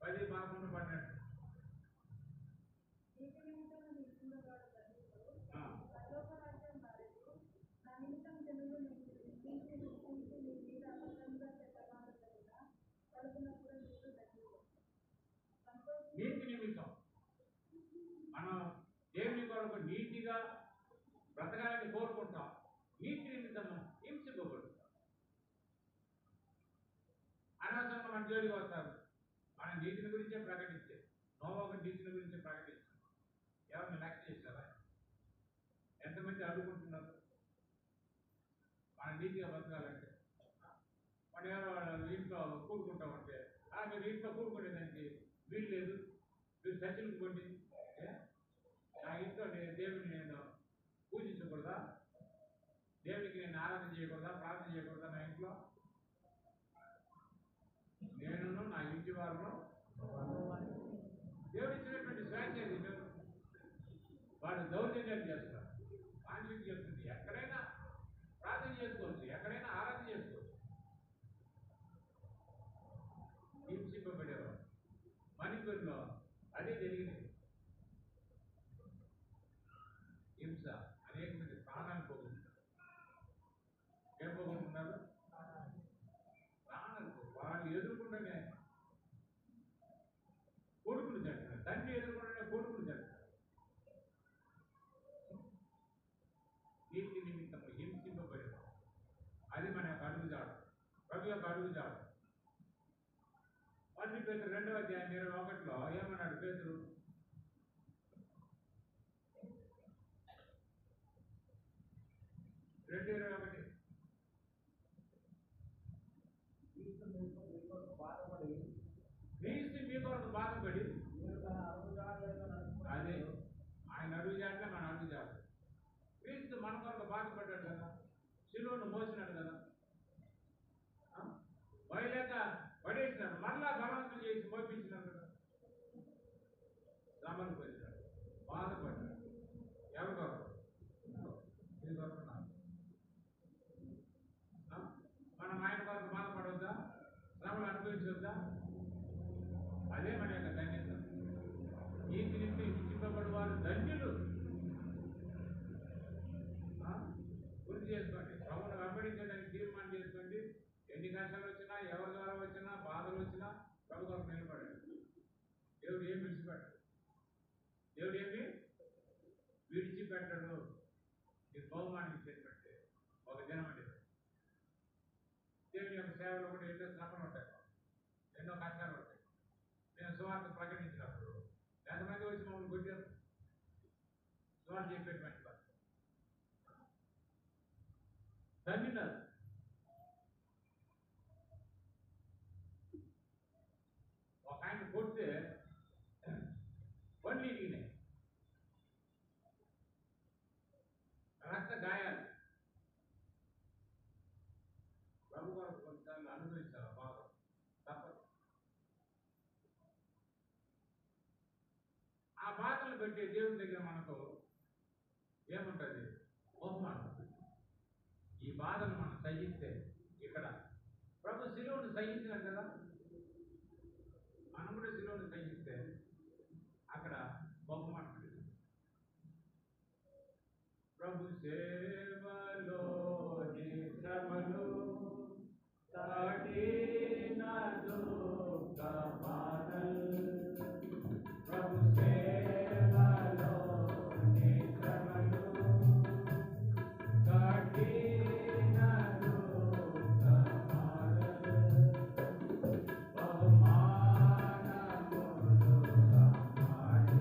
10, 11, 12. నీతి నిమిత్తము నిలుచున్నవాడు ధన్యుడు, పరలోకరాజ్యం వారిది. నా నిమిత్తం జనులు నీతి విషయించి నీ మీద అబద్ధంగా చెప్పమాటలుగా పలుకున్నప్పుడు నీకు ధన్యుడు. నీతి నిమిత్తం మనం దేవుని కొరకు నీతిగా బ్రతకాలని కోరుకుంటాం. నీతి నిమిత్తం హింసింపబడుతాం. అనవసరంగా మన జోలికి వస్తారు. మన నీతిని గురించే ప్రకటించే, నోవాహు నీతిని గురించే ప్రకటించాం. ఎవరిని లెక్క చేశారా? ఎంతమంది అడుగుకుంటున్నారు మన నీతిగా బతకాలంటే? మన ఎవరు ఇంట్లో కూడుకుంటా ఉంటే, మీరు ఇంట్లో కూడుకునేదానికి వీలు లేదు, మీరు చర్చలకు కొండి. నా ఇంట్లో దేవుడిని నేను పూజించకూడదా? దేవునికి నేను ఆరాధన చేయకూడదా? ప్రార్థన చేయకూడదా? నా ఇంట్లో నేను నా ఇంటి వారిలో దేవుడు ఇచ్చినటువంటి స్వేచ్ఛ ఇది. వాడు దౌర్జన్యాలు చేస్తారు, కాన్ఫ్లిక్ట్ చేస్తుంది. ఎక్కడైనా ప్రార్థన చేసుకోవచ్చు, ఎక్కడైనా ఆరాధన చేసుకోవచ్చు. హింసింపబడేవాడు. మణిపూర్లో అదే జరిగినది. హింస, అనేక మంది ప్రాణాలు పోగొట్టున్నారు. ఏం పోగొట్టుకున్నారు? ప్రాణాలు. వాళ్ళు ఎదుర్కొంటేనే కొడుకులు చంటున్నారు, తండ్రి ఎదుర్కొంటేనే కొడుకులు చంటున్నారు. నీతి నిమిత్తం హింసింపబడేవాడు. అది మన యొక్క అడుగుజాడు, ప్రభు యొక్క అడుగుజాడు. 1 పేతురు 2వ అధ్యాయం 21లో ఏమన్నాడు పేతురు? క్రీస్తు మీ కొరకు బాధపడి అదే ఆయన అడుగుజాట్లే మన అడుగుజాడు. క్రీస్తు మన కొరకు బాధపడ్డాడు కదా, శిలువను మోసినాడు కదా, వైలేక పడేసినాడు, మరలా బలవంతం చేసి మోపించినాడు కదా. శ్రమను పొందినాడు, బాధపడ్డాడు. ఎవరి కొరకు? మీ కొరకు. మనం ఆయన కొరకు బాధపడవద్దా? శ్రమలు అనుభవించవద్దా? అదే మన యొక్క ధన్యత. నీతి నిమిత్తం హింసింపబడు వారు ధన్యులు. గుర్తు చేసుకోండి, ప్రభువును వెంబడించడానికి తీర్మానం చేసుకోండి. ఎన్ని కష్టాలు వచ్చినా, ఎవరి ద్వారా వచ్చినా, బాధలు వచ్చినా ప్రభు కొరకు నిలబడండి. దేవుడు ఏమి విడిచిపెట్టాడు. దేవుడు ఏమి విడిచిపెట్టడు. ఈ బహుమానం చేసిపెట్టే ఒక దినం అంటే దేవుని యొక్క సేవలో కూడా ఎన్నో శ్రమలు ఉంటాయి, ఎన్నో కష్టాలు ఉంటాయి. నేను సువార్త ప్రకటించినప్పుడు ఎంతమంది వచ్చి మమ్మల్ని కొట్టారు? సువార్త చెప్పేటువంటి వారు తమ్మినారు. ఒక ఆయన కొడితే పళ్ళు ఇరిగినాయి, రక్త గాయాలు. ప్రభు కొరకు కొన్నిసార్లు అనుభవించాలి బాధ, తప్పదు. ఆ బాధలు పెట్టే దేవుని దగ్గర మనకు ఏముంటుంది? బహుమానం. ఈ బాధలు మనం సహిస్తే, ఇక్కడ ప్రభు శిలువను సహించినారు కదా, మనం కూడా శిలువను సహిస్తే అక్కడ బహుమానం. సేవలో శ్రమలు కఠిన దుఃఖ బాధలు ప్రభు సేవలో శ్రమలు కఠిన దుఃఖ బాధలు బహుమానములుగా మారి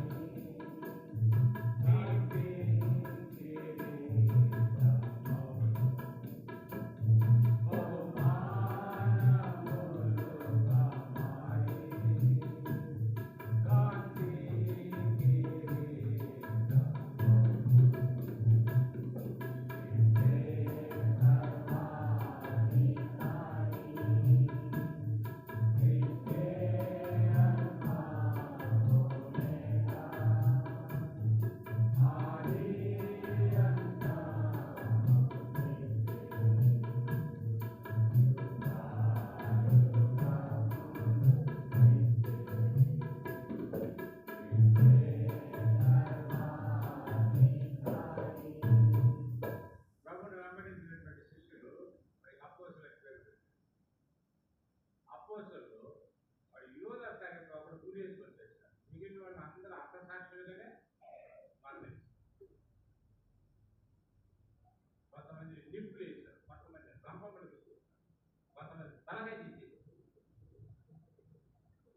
ప్రభువును వెంబడించినటువంటి శిష్యులు మరి అపోస్తలులకు పేరు పెట్టారు. అపోస్తలులు మరి యూదా తరగతి ఒకడు గురేసుకొని తెచ్చారు. మిగిలిన వాళ్ళు అందరూ అర్థసాక్షులుగానే మరణించారు. కొంతమంది నిప్పులు వేశారు, కొంతమంది రంపములు తీసుకొచ్చారు, కొంతమంది తలకాయ తీసేసారు.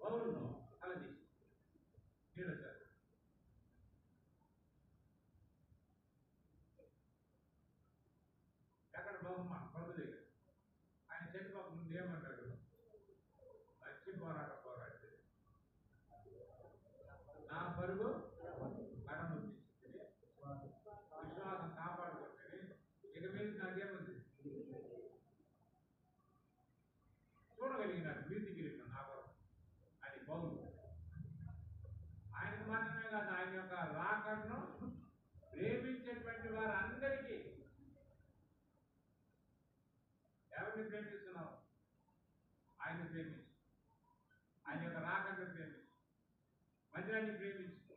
పౌలును తల తీసి నీడొచ్చారు. ఎక్కడ బహుమానం ప్రభు దగ్గర ఆయన చనిపోక ముందు ఏమన్నాడు? మంచి పోరాటం పోరాడితే నా పరుగు కడముట్టించింది, విశ్వాసం కాపాడుకుంటుంది, ఇక మీద నాకేముంది చూడగలిగినాడు నీతి కిరీటం నా కొరకు అని పౌలు. ఆయనకు మాత్రమే కాదు, ఆయన యొక్క రాకడను ప్రేమించేటువంటి వారందరికీ. ఎవరిని ప్రేమిస్తున్నావు? ఆయన ప్రేమించు, ఆయన యొక్క రాకడను ప్రేమించు, మందిరాన్ని ప్రేమించు,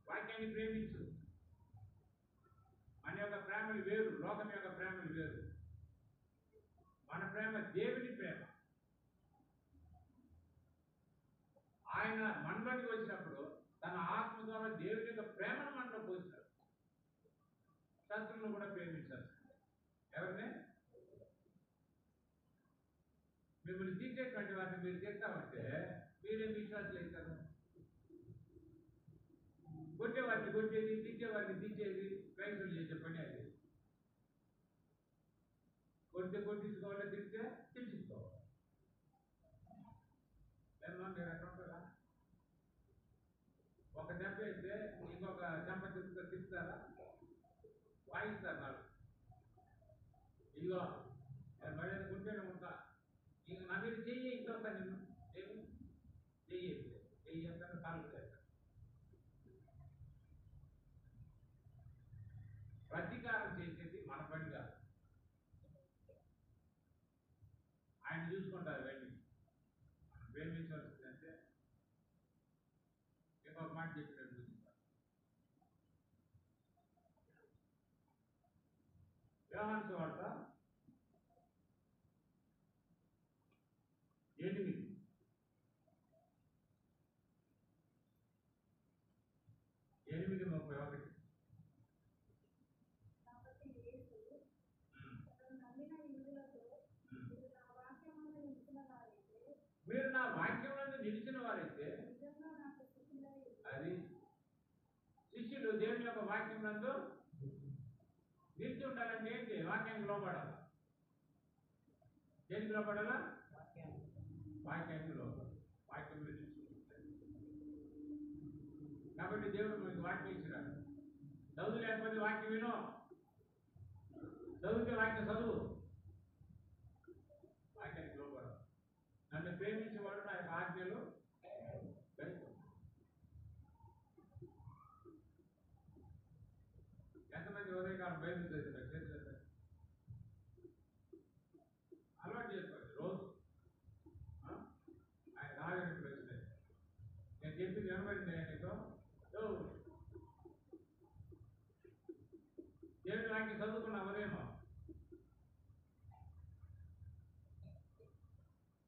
వాక్యాన్ని ప్రేమించు. మన యొక్క ప్రేమలు వేరు, లోకం యొక్క ప్రేమలు వేరు. మన ప్రేమ దేవుని ప్రేమ. ఆయన మనలోకి వచ్చినప్పుడు తన ఆత్మ ద్వారా దేవుని యొక్క ప్రేమను మనలో పోసినాడు. శత్రువులను కూడా ప్రేమించాలి. ఎవరినే? మిమ్మల్ని తీసేటువంటి వారిని మీరు తింటామంటే మీరేం విశ్వాసాలు అవుతారు? కొట్టేవారిని కొట్టేది, తిట్టేవారిని తిట్టేది క్రైస్తవులు చేసే పని అది. కొడితే కొట్టించుకోవాలి, తిడితే తిట్టించుకోవాలి. ఏమన్నా మీరు ఎక్కడ ఉంటారా? ఒక దెబ్బ వేస్తే ఇంకొక చెంప తిప్పుతారా? వాయిస్తారు నాకు. ఇదిగో నేను మర్యాద కుంటేనే ఉంటా, ఇంక నా మీద చెయ్యి ఇంకొక నిన్ను చెయ్యి చెప్తాను, కాలు చేస్తాను. ప్రతీకారం చేసేది మన పని కాదు, ఆయన చూసుకుంటారు. వెళ్ళి మనం ప్రేమించవలసిందంటే ఇంకొక మాట చెప్పినట్టు చూసుకుంటారు. యోహాను సువార్త 8:31. కాబట్టి యేసు తనను నమ్మిన యూదులతో మీరు నా వాక్యంలో నిలిచిన వారైతే నిజంగా నాకు శిష్యులై అది శిష్యులు దేవుని యొక్క వాక్యం నందు నిలిచి ఉండాలంటే ఏంటి? వాక్యానికి లోపడాలా. దేనికి లోపడాలా? వాక్యానికి లోపడాలి. వాక్యం నిలిచి. కాబట్టి దేవుడు మీకు వాక్యం ఇచ్చినాడు. చదువు లేకపోతే వాక్యం విను, చదివితే వాక్యం చదువు. వాక్యానికి లోపడాలి. నన్ను ప్రేమించేవాడు నా యొక్క ఆజ్ఞలు ఎంతమంది ఉదయకాలం బైబిల్ చదివారు? చేతులు అలవాటు చేసుకోండి రోజు. ఆయన రాగినప్పుడు వచ్చినాయి. నేను చెప్పింది వినబడింది నీతో. దేవుని వాక్యం వాక్యం చదువుకున్న ఉదయమో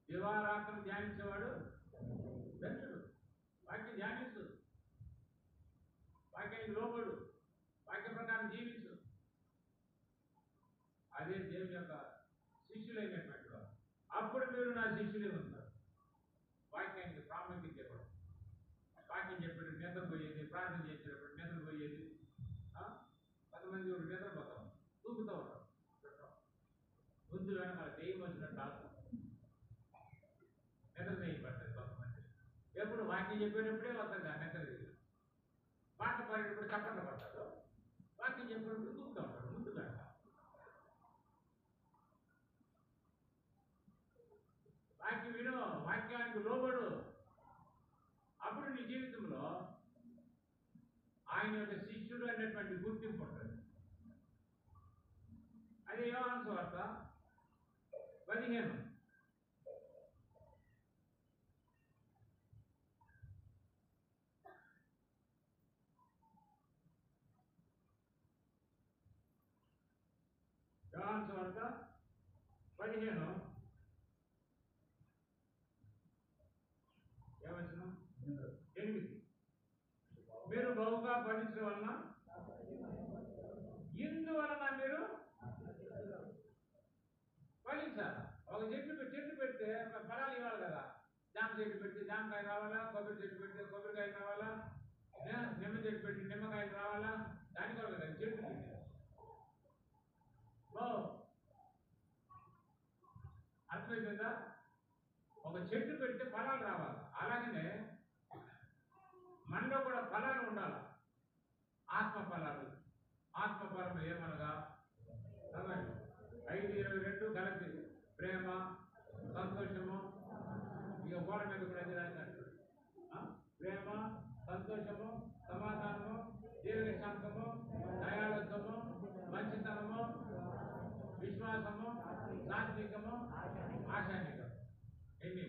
దివారాత్రం ధ్యానించేవాడు ధన్యుడు. వాక్యం ధ్యానించు, వాక్యానికి లోబడు, వాక్య ప్రకారం జీవించు. అదే దేవుని యొక్క శిష్యులైనటువంటి వారు. అప్పుడు మీరు నా శిష్యులే ఉంటారు. వాక్యానికి ప్రాముఖ్యత ఇవ్వడం, వాక్యం చెప్పేటప్పుడు నిద్రపోయేది, ప్రార్థన చేసేటప్పుడు నిద్రపోయేది. కొంతమంది నిద్రపోతాం, తూగుతూ ఉంటాం, గొంతు వెనకాల దెయ్యం వచ్చినట్టు ఆడతాం, నిద్ర చేయబడుతుంది. కొంతమంది ఎప్పుడు వాక్యం చెప్పేటప్పుడే వస్తుంది ఆ నిద్ర. పాట పాడేటప్పుడు చప్పట్లు పడతాడు, వాక్యం చెప్పేటప్పుడు తూగుతూ ఉంటాడు ముందు వెనక. వాక్యం విను, వాక్యానికి లోబడు. అప్పుడు నీ జీవితంలో ఆయన యొక్క శిష్యుడు అనేటువంటి గుర్తింపు ఉంటుంది. అదే యోహాను సువార్త 15. యోహాను సువార్త 15 ఏమొచ్చినాం 8. మీరు బహుగా ఫలించడం వలన ఇందువలన మీరు ఫలించాలి. ఒక చెట్టు పెడితే ఫలాలు ఇవ్వాలి కదా. జామ చెట్టు పెడితే జామకాయ రావాలా, కొబ్బరి చెట్టు పెడితే కొబ్బరికాయ రావాలా, నిమ్మ చెట్టు పెట్టి నిమ్మకాయలు రావాలా. దానికొరకు కదా చెట్టు పెట్టి. అర్థమైందా? ఒక చెట్టు పెడితే ఫలాలు రావాలి. అలాగనే మనలో కూడా ఫలాలు ఉండాలి. ఆత్మ ఫలాలు. ఆత్మ ఫలము ఏమనగా 5:22 కలిపి ప్రేమ, సంతోషము, ఇక గోడ మీద కూడా ఎదురైనట్టు ప్రేమ, సంతోషము, సమాధానము, దీర్ఘశాంతము, దయాళుత్వము, మంచితనము, విశ్వాసము, సాత్వికము, ఆశానికము. ఎన్ని?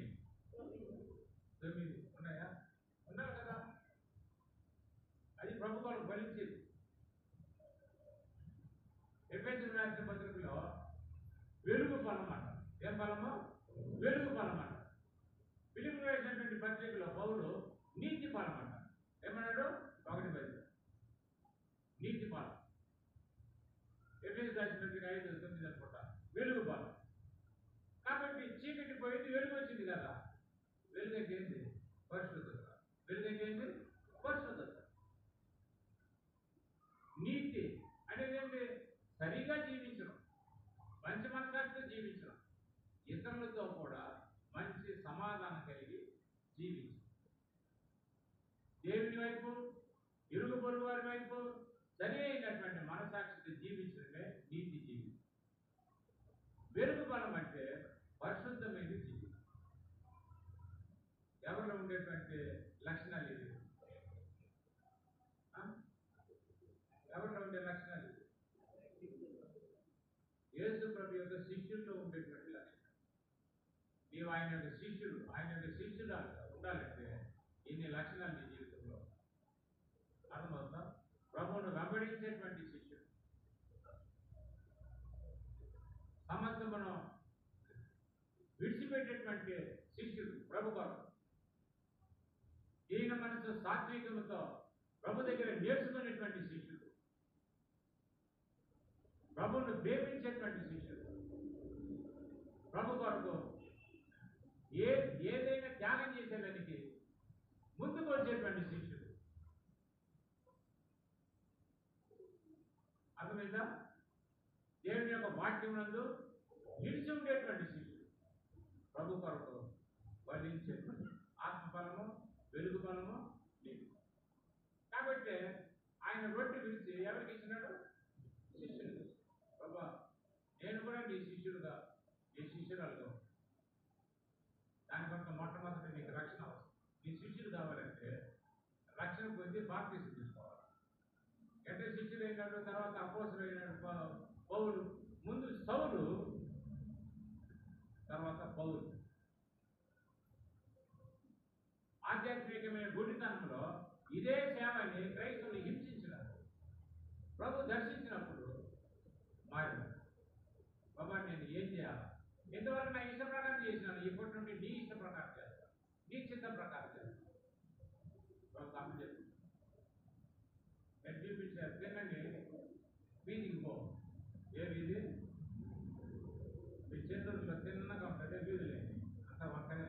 9 ఉన్నాయా? ఉన్నారు కదా. అది ప్రభు వాళ్ళు ఫలించేది. ఎఫెసీయులకు రాసిన పత్రికలో వెలుగు ఫలం అంటారు. ఏం ఫలము? వెలుగు ఫలం అంటారు. ఫిలిప్పీయులకు రాసినటువంటి పత్రికలో పౌలు నీతి ఫలం అంటారు. ఏమన్నాడు? 1:10 నీతి ఫలం. ఎఫెసీయులకు రాసిన పత్రిక 5:9 అనుకుంటా వెలుగు ఫలం. కాబట్టి చీకటి పోయింది, వెలుగు వచ్చింది కదా. వెలుగు అయితే ఏంటి? పరిశుద్ధత. వెలుగు అయితే ఏంటి? పరిశుద్ధత. నీతి అనేది ఏంటి? సరిగా జీవించడం, మంచి మనసాక్షితో జీవించడం, ఇతరులతో కూడా మంచి సమాధానం కలిగి జీవించడం, దేవుని వైపు ఇరుగు పొరుగు వారి వైపు సరి అయినటువంటి మనసాక్షితో జీవించడమే నీతి జీవితం. వెలుగు బలం అంటే పరిశుద్ధమైన జీవితం. ఎవరిలో ఉండేటువంటి లక్షణాలు ఇవి? ఎవరిలో ఉండే లక్షణాలు ఇవి? యేసు ప్రభు యొక్క శిష్యుల్లో ఉండేటువంటి లక్షణాలు. నీవు ఆయన యొక్క శిష్యుడు, ఆయన యొక్క శిష్యుడు ఉండాలంటే ఇన్ని లక్షణాలు నీ జీవితంలో అర్థమవుతుందా? ప్రభువును వెంబడించేటువంటి శిష్యుడు, సమస్తమును విడిచిపెట్టేటువంటి శిష్యుడు, ప్రభు కొరకు ఈయన మనసు సాత్వికముతో ప్రభు దగ్గర నేర్చుకునేటువంటి శిష్యుడు, ప్రభువును ప్రేమించేటువంటి శిష్యుడు, ప్రభు కొరకు ఏదైనా త్యాగం చేసేదానికి ముందుకు వచ్చేటువంటి శిష్యుడు. అర్థమైందా? దేవుని యొక్క వాక్యం నందు నిలిచి ఉండేటువంటి శిష్యుడు, ప్రభు కొరకు ఫలించేటువంటి ఆత్మఫలము, వెలుగు ఫలము నీకు. కాబట్టి ఆయన రొట్టె పిలిచి ఎవరికి ఇచ్చినాడు? శిష్యుడు. ప్రభా, నేను కూడా నీ శిష్యుడుగా, నీ శిష్యురాలుగా. దాని కొరకు మొట్టమొదటి నీకు రక్షణ అవసరం. నీ శిష్యుడు కావాలంటే రక్షణ పొంది బాప్తిసం తీసుకోవాలి. ఎట్లా శిష్యుడు అయినాడు, తర్వాత అపోస్తలుడు అయినాడు పౌలు. ముందు సౌలు, తర్వాత పౌలు. ఆధ్యాత్మికమైన గుడితనంలో ఇదే సేవని క్రైస్తవులు హింసించినారు. ప్రభు దర్శించినప్పుడు నీ చిత్తం ప్రకారం చేస్తాను. ప్రభుకి అప్పచెప్పు. నేను చూపించాను, తినండి, వీధికి పో. ఏ వీధి? మీ చంద్రుడిలో తిన్నగా ఉంటుంది, వీధి లేని అంత వంకనే.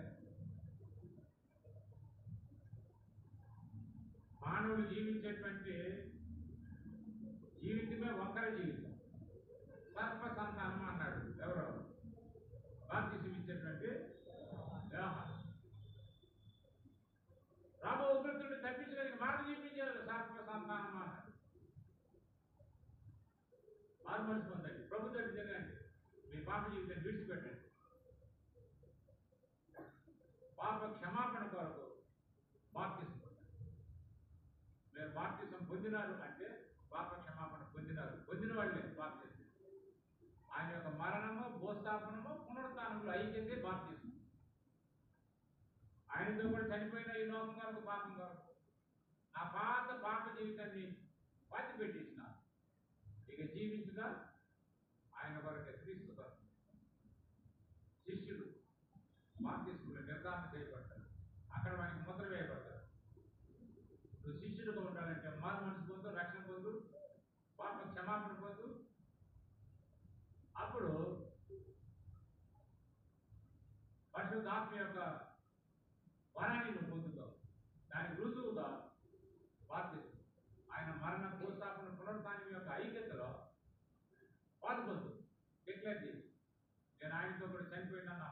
మానవుడు జీవించేటువంటి జీవితమే వంకర జీవితం. సర్ప సంతానం అన్నాడు ఎవరో బాప్తిసం ఇచ్చేటువంటి యోహాను. రాబో ఉగ్రతుడిని తప్పించడానికి మార్గం చూపించారు. సర్ప సంతానం అన్నాడు. మారు మనసు పొందండి, ప్రభు దగ్గర తిరగండి, మీ పాప జీవితాన్ని విడిచిపెట్టండి. పాప క్షమాపణ కొరకు బాప్తిసం పొందండి. మీరు బాప్తిసం పొందినారు అంటే పాప క్షమాపణ పొందినారు. పొందిన వాళ్ళే బాప్తిసం. ఆయన యొక్క మరణము, భూస్థాపనము, పునరుత్థానములు ఐక్యతే బాప్తిసం. ఆయనతో కూడా చనిపోయిన ఈ లోకం కొరకు, పాపం కొరకు నా పాప జీవితాన్ని పాతి పెట్టేసిన ఇక జీవించుగా ఆయన కొరకు, క్రీస్తు కొరకు. శిష్యుడు బాప్తిసంలో నిర్ధారణ చేయబడతారు. అక్కడ మనకి ముద్ర వేయబడతారు. నువ్వు శిష్యుడుగా ఉండాలంటే మారు మనసు పొందు, రక్షణ పొందు, పాప క్షమాపణ పొందు. అప్పుడు పరిశుద్ధాత్మ యొక్క వరాన్ని నువ్వు పొందుతావు. దానికి రుజువుగా బాప్తిసం, ఆయన మరణ, భూస్థాపన, పునరుత్థానం యొక్క ఐక్యతలో పాల్పొందు. డిక్లేర్ చేసి, నేను ఆయనతో కూడా చనిపోయినా, నా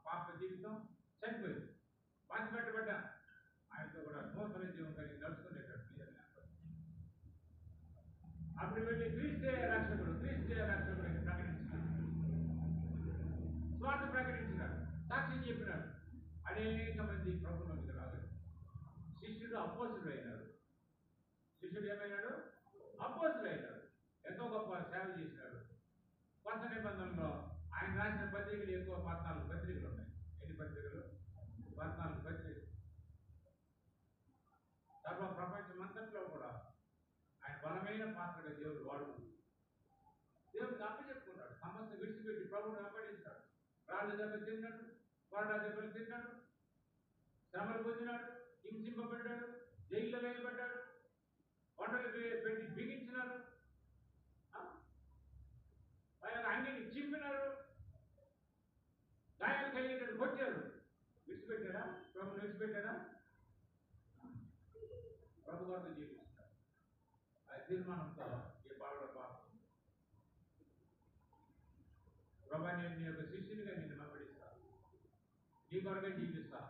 పాప జీవితం చనిపోయింది, పాతి పెట్టబడ్డా, ఆయనతో కూడా నూతన జీవం కలిగి నడుచుకునేటట్టు. అప్పుడు వెళ్ళి క్రీస్తే రక్షకుడు ప్రకటించినాడు, స్వార్థ ప్రకటించినాడు, సాక్ష్యం చెప్పినాడు. అనేక మంది ప్రభువులోకి రాలేదు. శిష్యుడు అపోస్తుడు అయినాడు. శిష్యుడు ఏమైనాడు? అపోస్తుడు అయినాడు. ఎంతో గొప్ప సేవ చేసినాడు. కొత్త నిబంధనలో ఆయన రాసిన పత్రికలు ఎక్కువ 14 పత్రికలు ఉన్నాయి. ఎన్ని పత్రికలు? 14 పత్రికలు. సర్వ ప్రపంచమంతట్లో కూడా ఆయన బలమైన పాత్రగా దేవుడు వాడుకుంటాడు. దేవుడికి అప్పచెప్పుకున్నాడు. సమస్త విడిచిపెట్టి ప్రభువును వెంబడించాడు. రాళ్ళు దెబ్బలు తిన్నాడు, కొరడా దెబ్బలు తిన్నాడు, శ్రమలు పొందినాడు, హింసింపబడ్డాడు, జైల్లో వేయబడ్డాడు, కొండలు పెట్టి బిగించినారు, ఆయన అంగిని చింపినారు, గాయాలు కలిగేటట్టు కొట్టారు. విడిచిపెట్టాడా? ప్రభుని విడిచిపెట్టాడా? ప్రభు గారితో జీవిస్తున్నాడు. ఆ తీర్మానంతో ఈ బాలుడు పాపం, ప్రభా నేను నీ యొక్క శిష్యునిగా నిన్ను వెంబడిస్తా, నీ కొరకే జీవిస్తా,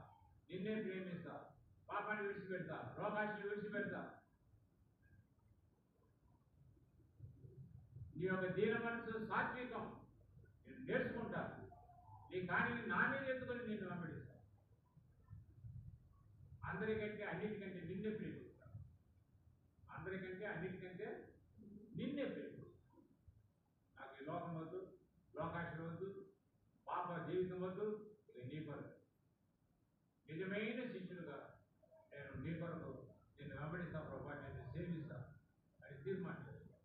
నిన్నే ప్రేమిస్తా, పాపాన్ని విడిచిపెడతా, రోగాశని విడిచిపెడతా, నీ యొక్క దీన మనసు, సాత్వికం నేను నేర్చుకుంటా, నీ కాడిని నా మీద ఎత్తుకొని నిన్ను వెంబడిస్తా, అందరికంటే అన్నిటికంటే నిన్నే ప్రేమిస్తా, అందరికంటే అన్నిటికంటే నిన్నే ప్రేమిస్తా. నాకు ఈ లోకం వద్దు, లోకాశ వద్దు, పాప జీవితం వద్దు, నీ కొరకు నిజమైన శిష్యులుగా నేను నీ కొరకు నిన్ను వెంబడిస్తా ప్రభా, నేను సేవిస్తా అని తీర్మానం చేస్తాను.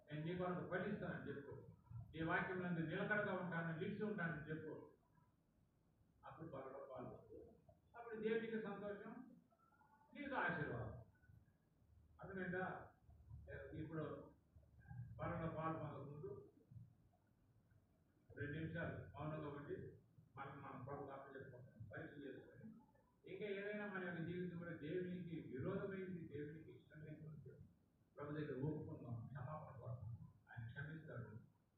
నేను నీ కొరకు ఫలిస్తానని చెప్పు, నీ వాక్యం నందు నిలకడగా ఉంటానని, నిలిచి ఉంటానని చెప్పు. అప్పుడు బలలో పాలు, అప్పుడు దేవునికి సంతోషం, నీకు ఆశీర్వాదం. అర్థమైందా? ఇప్పుడు బలలో పాలు పొందకముందు 2 నిమిషాలు మౌనంగా ఉండి మనం ప్రభుత్వం అప్పచెప్పుకుంటాం, పరీక్ష చేసుకొని. ఇంకా ఏదైనా మన యొక్క జీవితం కూడా దేవునికి విరోధమైంది, దేవునికి ఇష్టం లేకుండా ప్రభు దగ్గర ఒప్పుకుందాం, క్షమాపణ కోసం. ఆయన క్షమిస్తాడు,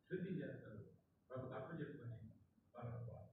శుద్ధి చేస్తాడు. ప్రభుత్వం అప్పచెప్పుకొని బలలో పాలు.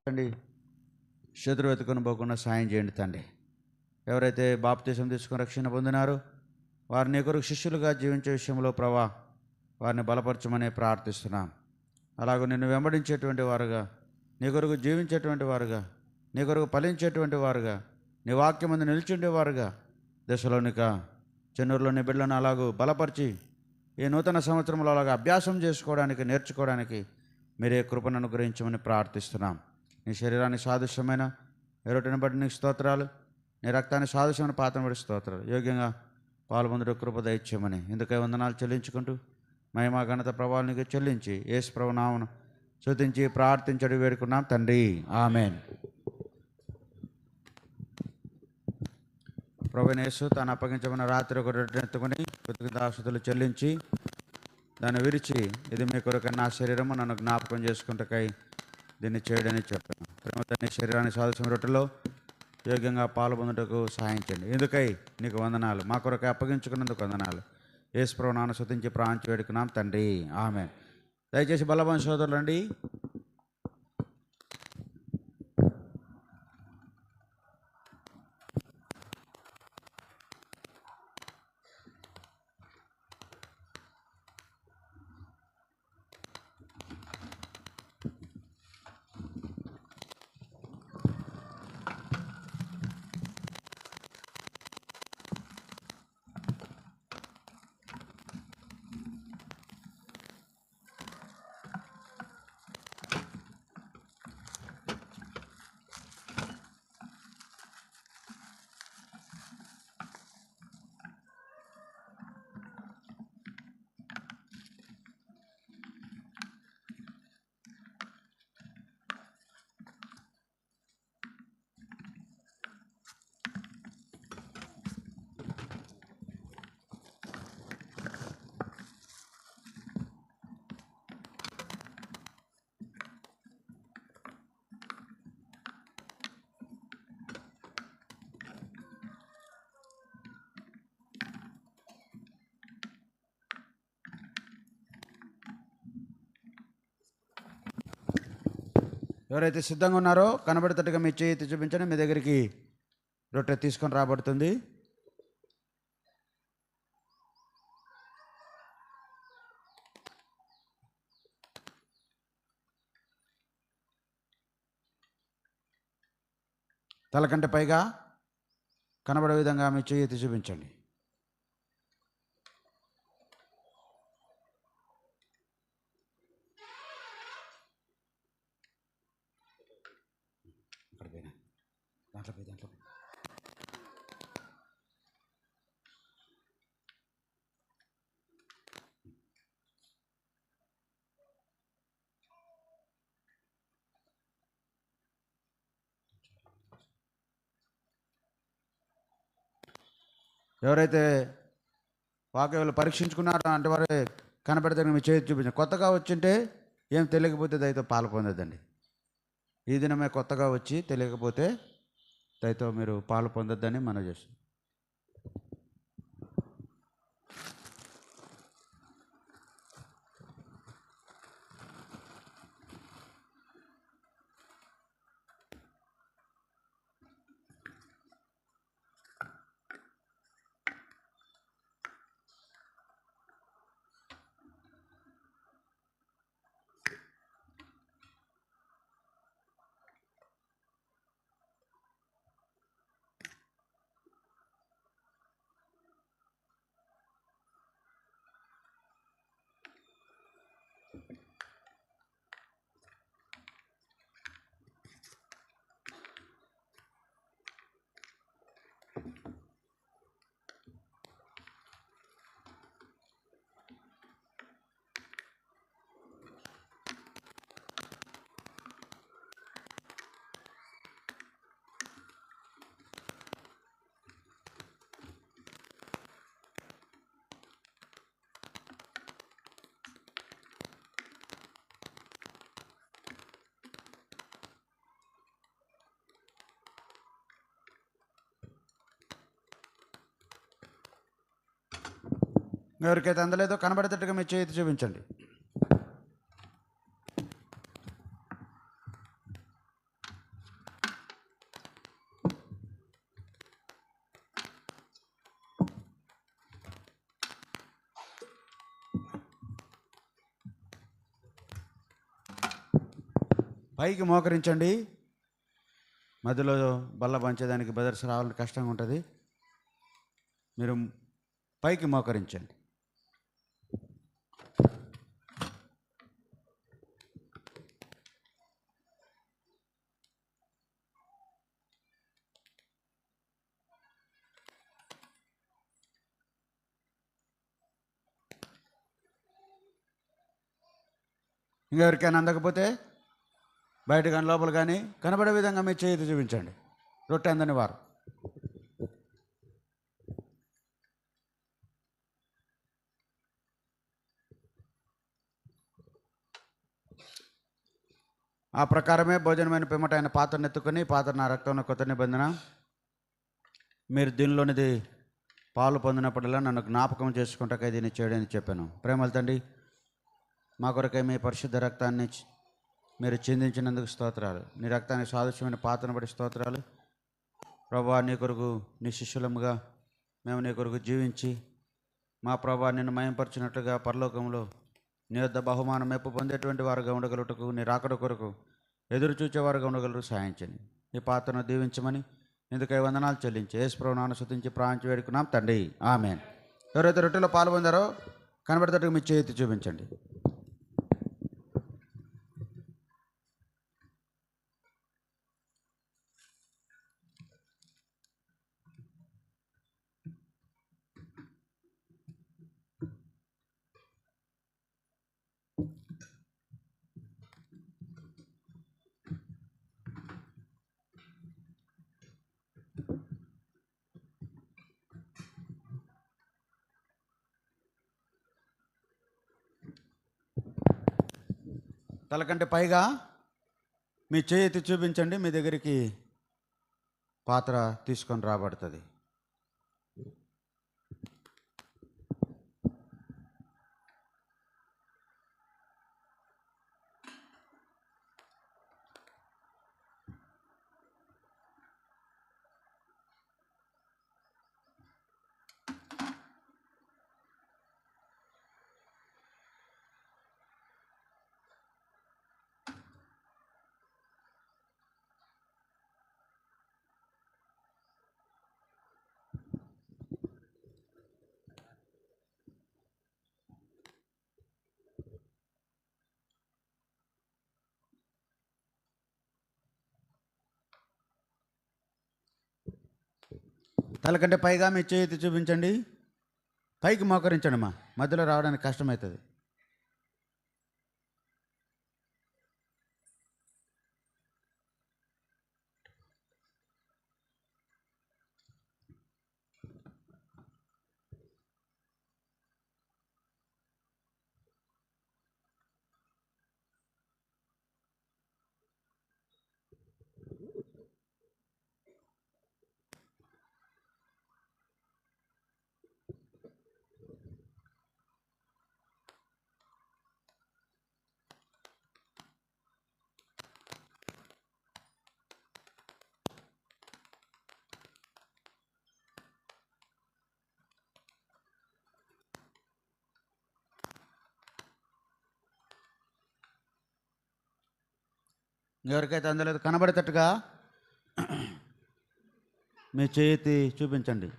అండి, శత్రువు ఎత్తుకొని పోకుండా సాయం చేయండి తండ్రి. ఎవరైతే బాప్తీసం తీసుకుని రక్షణ పొందినారో వారిని నీ కొరకు శిష్యులుగా జీవించే విషయంలో ప్రభా వారిని బలపరచమని ప్రార్థిస్తున్నాం. అలాగే నిన్ను వెంబడించేటువంటి వారుగా, నీ కొరకు జీవించేటువంటి వారుగా, నీ కొరకు ఫలించేటువంటి వారుగా, నీ వాక్యం ముందు నిలిచిండేవారుగా దశలోనిక చెన్నూరులోని బిడ్డలను అలాగూ బలపరిచి ఈ నూతన సంవత్సరంలో అలాగా అభ్యాసం చేసుకోవడానికి, నేర్చుకోవడానికి మీరే కృపను అనుగ్రహించమని ప్రార్థిస్తున్నాం. నీ శరీరానికి సాదృశ్యమైన ఎరుటిని బట్టి నీకు స్తోత్రాలు, నీ రక్తాన్ని సాదృశ్యమైన పాత్రను బట్టి స్తోత్రాలు. యోగ్యంగా పాల్పొందుట కృప దయచేయమని ఇందుకై వందనాలు చెల్లించుకుంటూ మహిమా ఘనత ప్రభావాలు నీకు చెల్లించి యేసు ప్రభు నామమున స్తుతించి ప్రార్థించడి వేడుకున్నాం తండ్రి, ఆమేన్. ప్రభువైన యేసు తాను అప్పగించమన్న రాత్రి ఒక రొట్టె ఎత్తుకొని కృతజ్ఞతాస్తుతులు చెల్లించి దాన్ని విరిచి, ఇది మీ కొరకు నా శరీరము, నన్ను జ్ఞాపకం చేసుకుంటకై దీన్ని చేయడని చెప్పాను. ప్రేమతో నీ శరీరాన్ని సాదృశ్యమైన రొట్టెలో యోగ్యంగా పాల్పొందుటకు సహాయించండి. ఎందుకై నీకు వందనాలు, మా కొరకు అప్పగించుకున్నందుకు వందనాలు. యేసు ప్రభు నామమున స్తుతించి ప్రార్థించి వేడుకున్నాం తండ్రి, ఆమేన్. దయచేసి బలమైన సోదరులండి, ఎవరైతే సిద్ధంగా ఉన్నారో కనబడేటట్టుగా మీ చేయి ఎత్తి చూపించండి. మీ దగ్గరికి రొట్టె తీసుకొని రాబడుతుంది. తలకంటే పైగా కనబడే విధంగా మీ చేయి ఎత్తి చూపించండి. దాంట్లో ఎవరైతే వాక్యాలు పరీక్షించుకున్నారో అంటే వారు కనబడితే మీ చేతి చూపించండి. కొత్తగా వచ్చింటే ఏం తెలియకపోతే దయతో పాలు పొందొద్దండి. ఈ దినమే కొత్తగా వచ్చి తెలియకపోతే దయతో మీరు పాలు పొందొద్దని మనం చేస్తాం. ఎవరికైతే అందలేదో కనబడేటట్టుగా మీ చేతి చూపించండి. పైకి మోకరించండి. మధ్యలో బల్ల పంచేదానికి బెదర్స్ రావాలని కష్టంగా ఉంటుంది. మీరు పైకి మోకరించండి. ఇంకెవరికైనా అందకపోతే బయట కానీ లోపల కానీ కనబడే విధంగా మీ చేతి చూపించండి. రొట్టె అందని వారు. ఆ ప్రకారమే భోజనమైన పిమ్మట ఆయన పాత్రను ఎత్తుకొని, పాత్ర నా రక్తంలో కొత్త నిబంధన, మీరు దీనిలోనిది పాలు పొందినప్పుడల్లా నన్ను జ్ఞాపకం చేసుకుంటాకై దీన్ని చేయడని చెప్పాను. ప్రేమల తండ్రి, మా కొరకై మీ పరిశుద్ధ రక్తాన్ని మీరు చిందించినందుకు స్తోత్రాలు. నీ రక్తానికి సాదృశ్యమైన పాత్రను బట్టి స్తోత్రాలు. ప్రభువా, నీ కొరకు నీ శిష్యులముగా మేము నీ కొరకు జీవించి మా ప్రభువా నిన్ను మయంపరిచినట్లుగా పరలోకంలో నీ యొద్ద బహుమానం మెప్పు పొందేటువంటి వారుగా ఉండగలుగుటకు, నీ రాకడ కొరకు ఎదురు చూచేవారుగా ఉండగలరు సాయించండి. ఈ పాత్రను దీవించమని ఇందుకై వందనాలు చెల్లించి యేసు ప్రభువు నామమున స్తుతించి ప్రార్థించి వేడుకున్నాం తండ్రి, ఆమేన్. ఎవరైతే రొట్టెలో పాల్పొందారో కనబడేటట్టుగా మీ చేతి చూపించండి. తలకంటే పైగా మీ చేతి చూపించండి. మీ దగ్గరికి పాత్ర తీసుకొని రాబడుతుంది. తలకంటే పైగా మీ చేతి చూపించండి. పైకి మోకరించండి. మధ్యలో రావడానికి కష్టమవుతుంది. ఎవరికైతే అందలేదు కనబడేటట్టుగా మీ చేతి చూపించండి.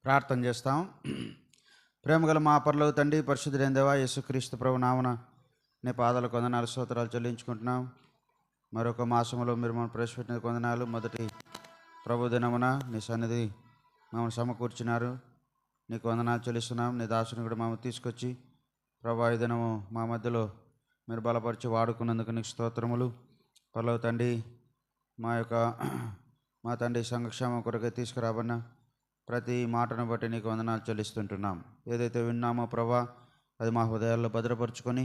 ప్రార్థన చేస్తాం. ప్రేమగల మా పరలోక తండ్రి, పరిశుద్ధుడైన దేవా, యేసుక్రీస్తు ప్రభు నామమున నీ పాదాలకు వందనాలు స్తోత్రాలు చెల్లించుకుంటున్నాం. మరొక మాసంలో మీరు మనం ప్రవేశపెట్టిన వందనాలు. మొదటి ప్రభు దినమున నీ సన్నిధి మమ్మల్ని సమకూర్చినారు, నీకు వందనాలు చెల్లిస్తున్నాం. నీ దాసుని కూడా మమ్మల్ని తీసుకొచ్చి ప్రభా ఈ దినము మా మధ్యలో మీరు బలపరిచి వాడుకున్నందుకు నీకు స్తోత్రములు. పరలోక తండ్రి, మా తండ్రి సంఘక్షేమం కొరకై తీసుకురాబడిన ప్రతి మాటను బట్టి నీకు వందనాలు చెల్లిస్తుంటున్నాం. ఏదైతే విన్నామో ప్రభా అది మా హృదయాల్లో భద్రపరుచుకొని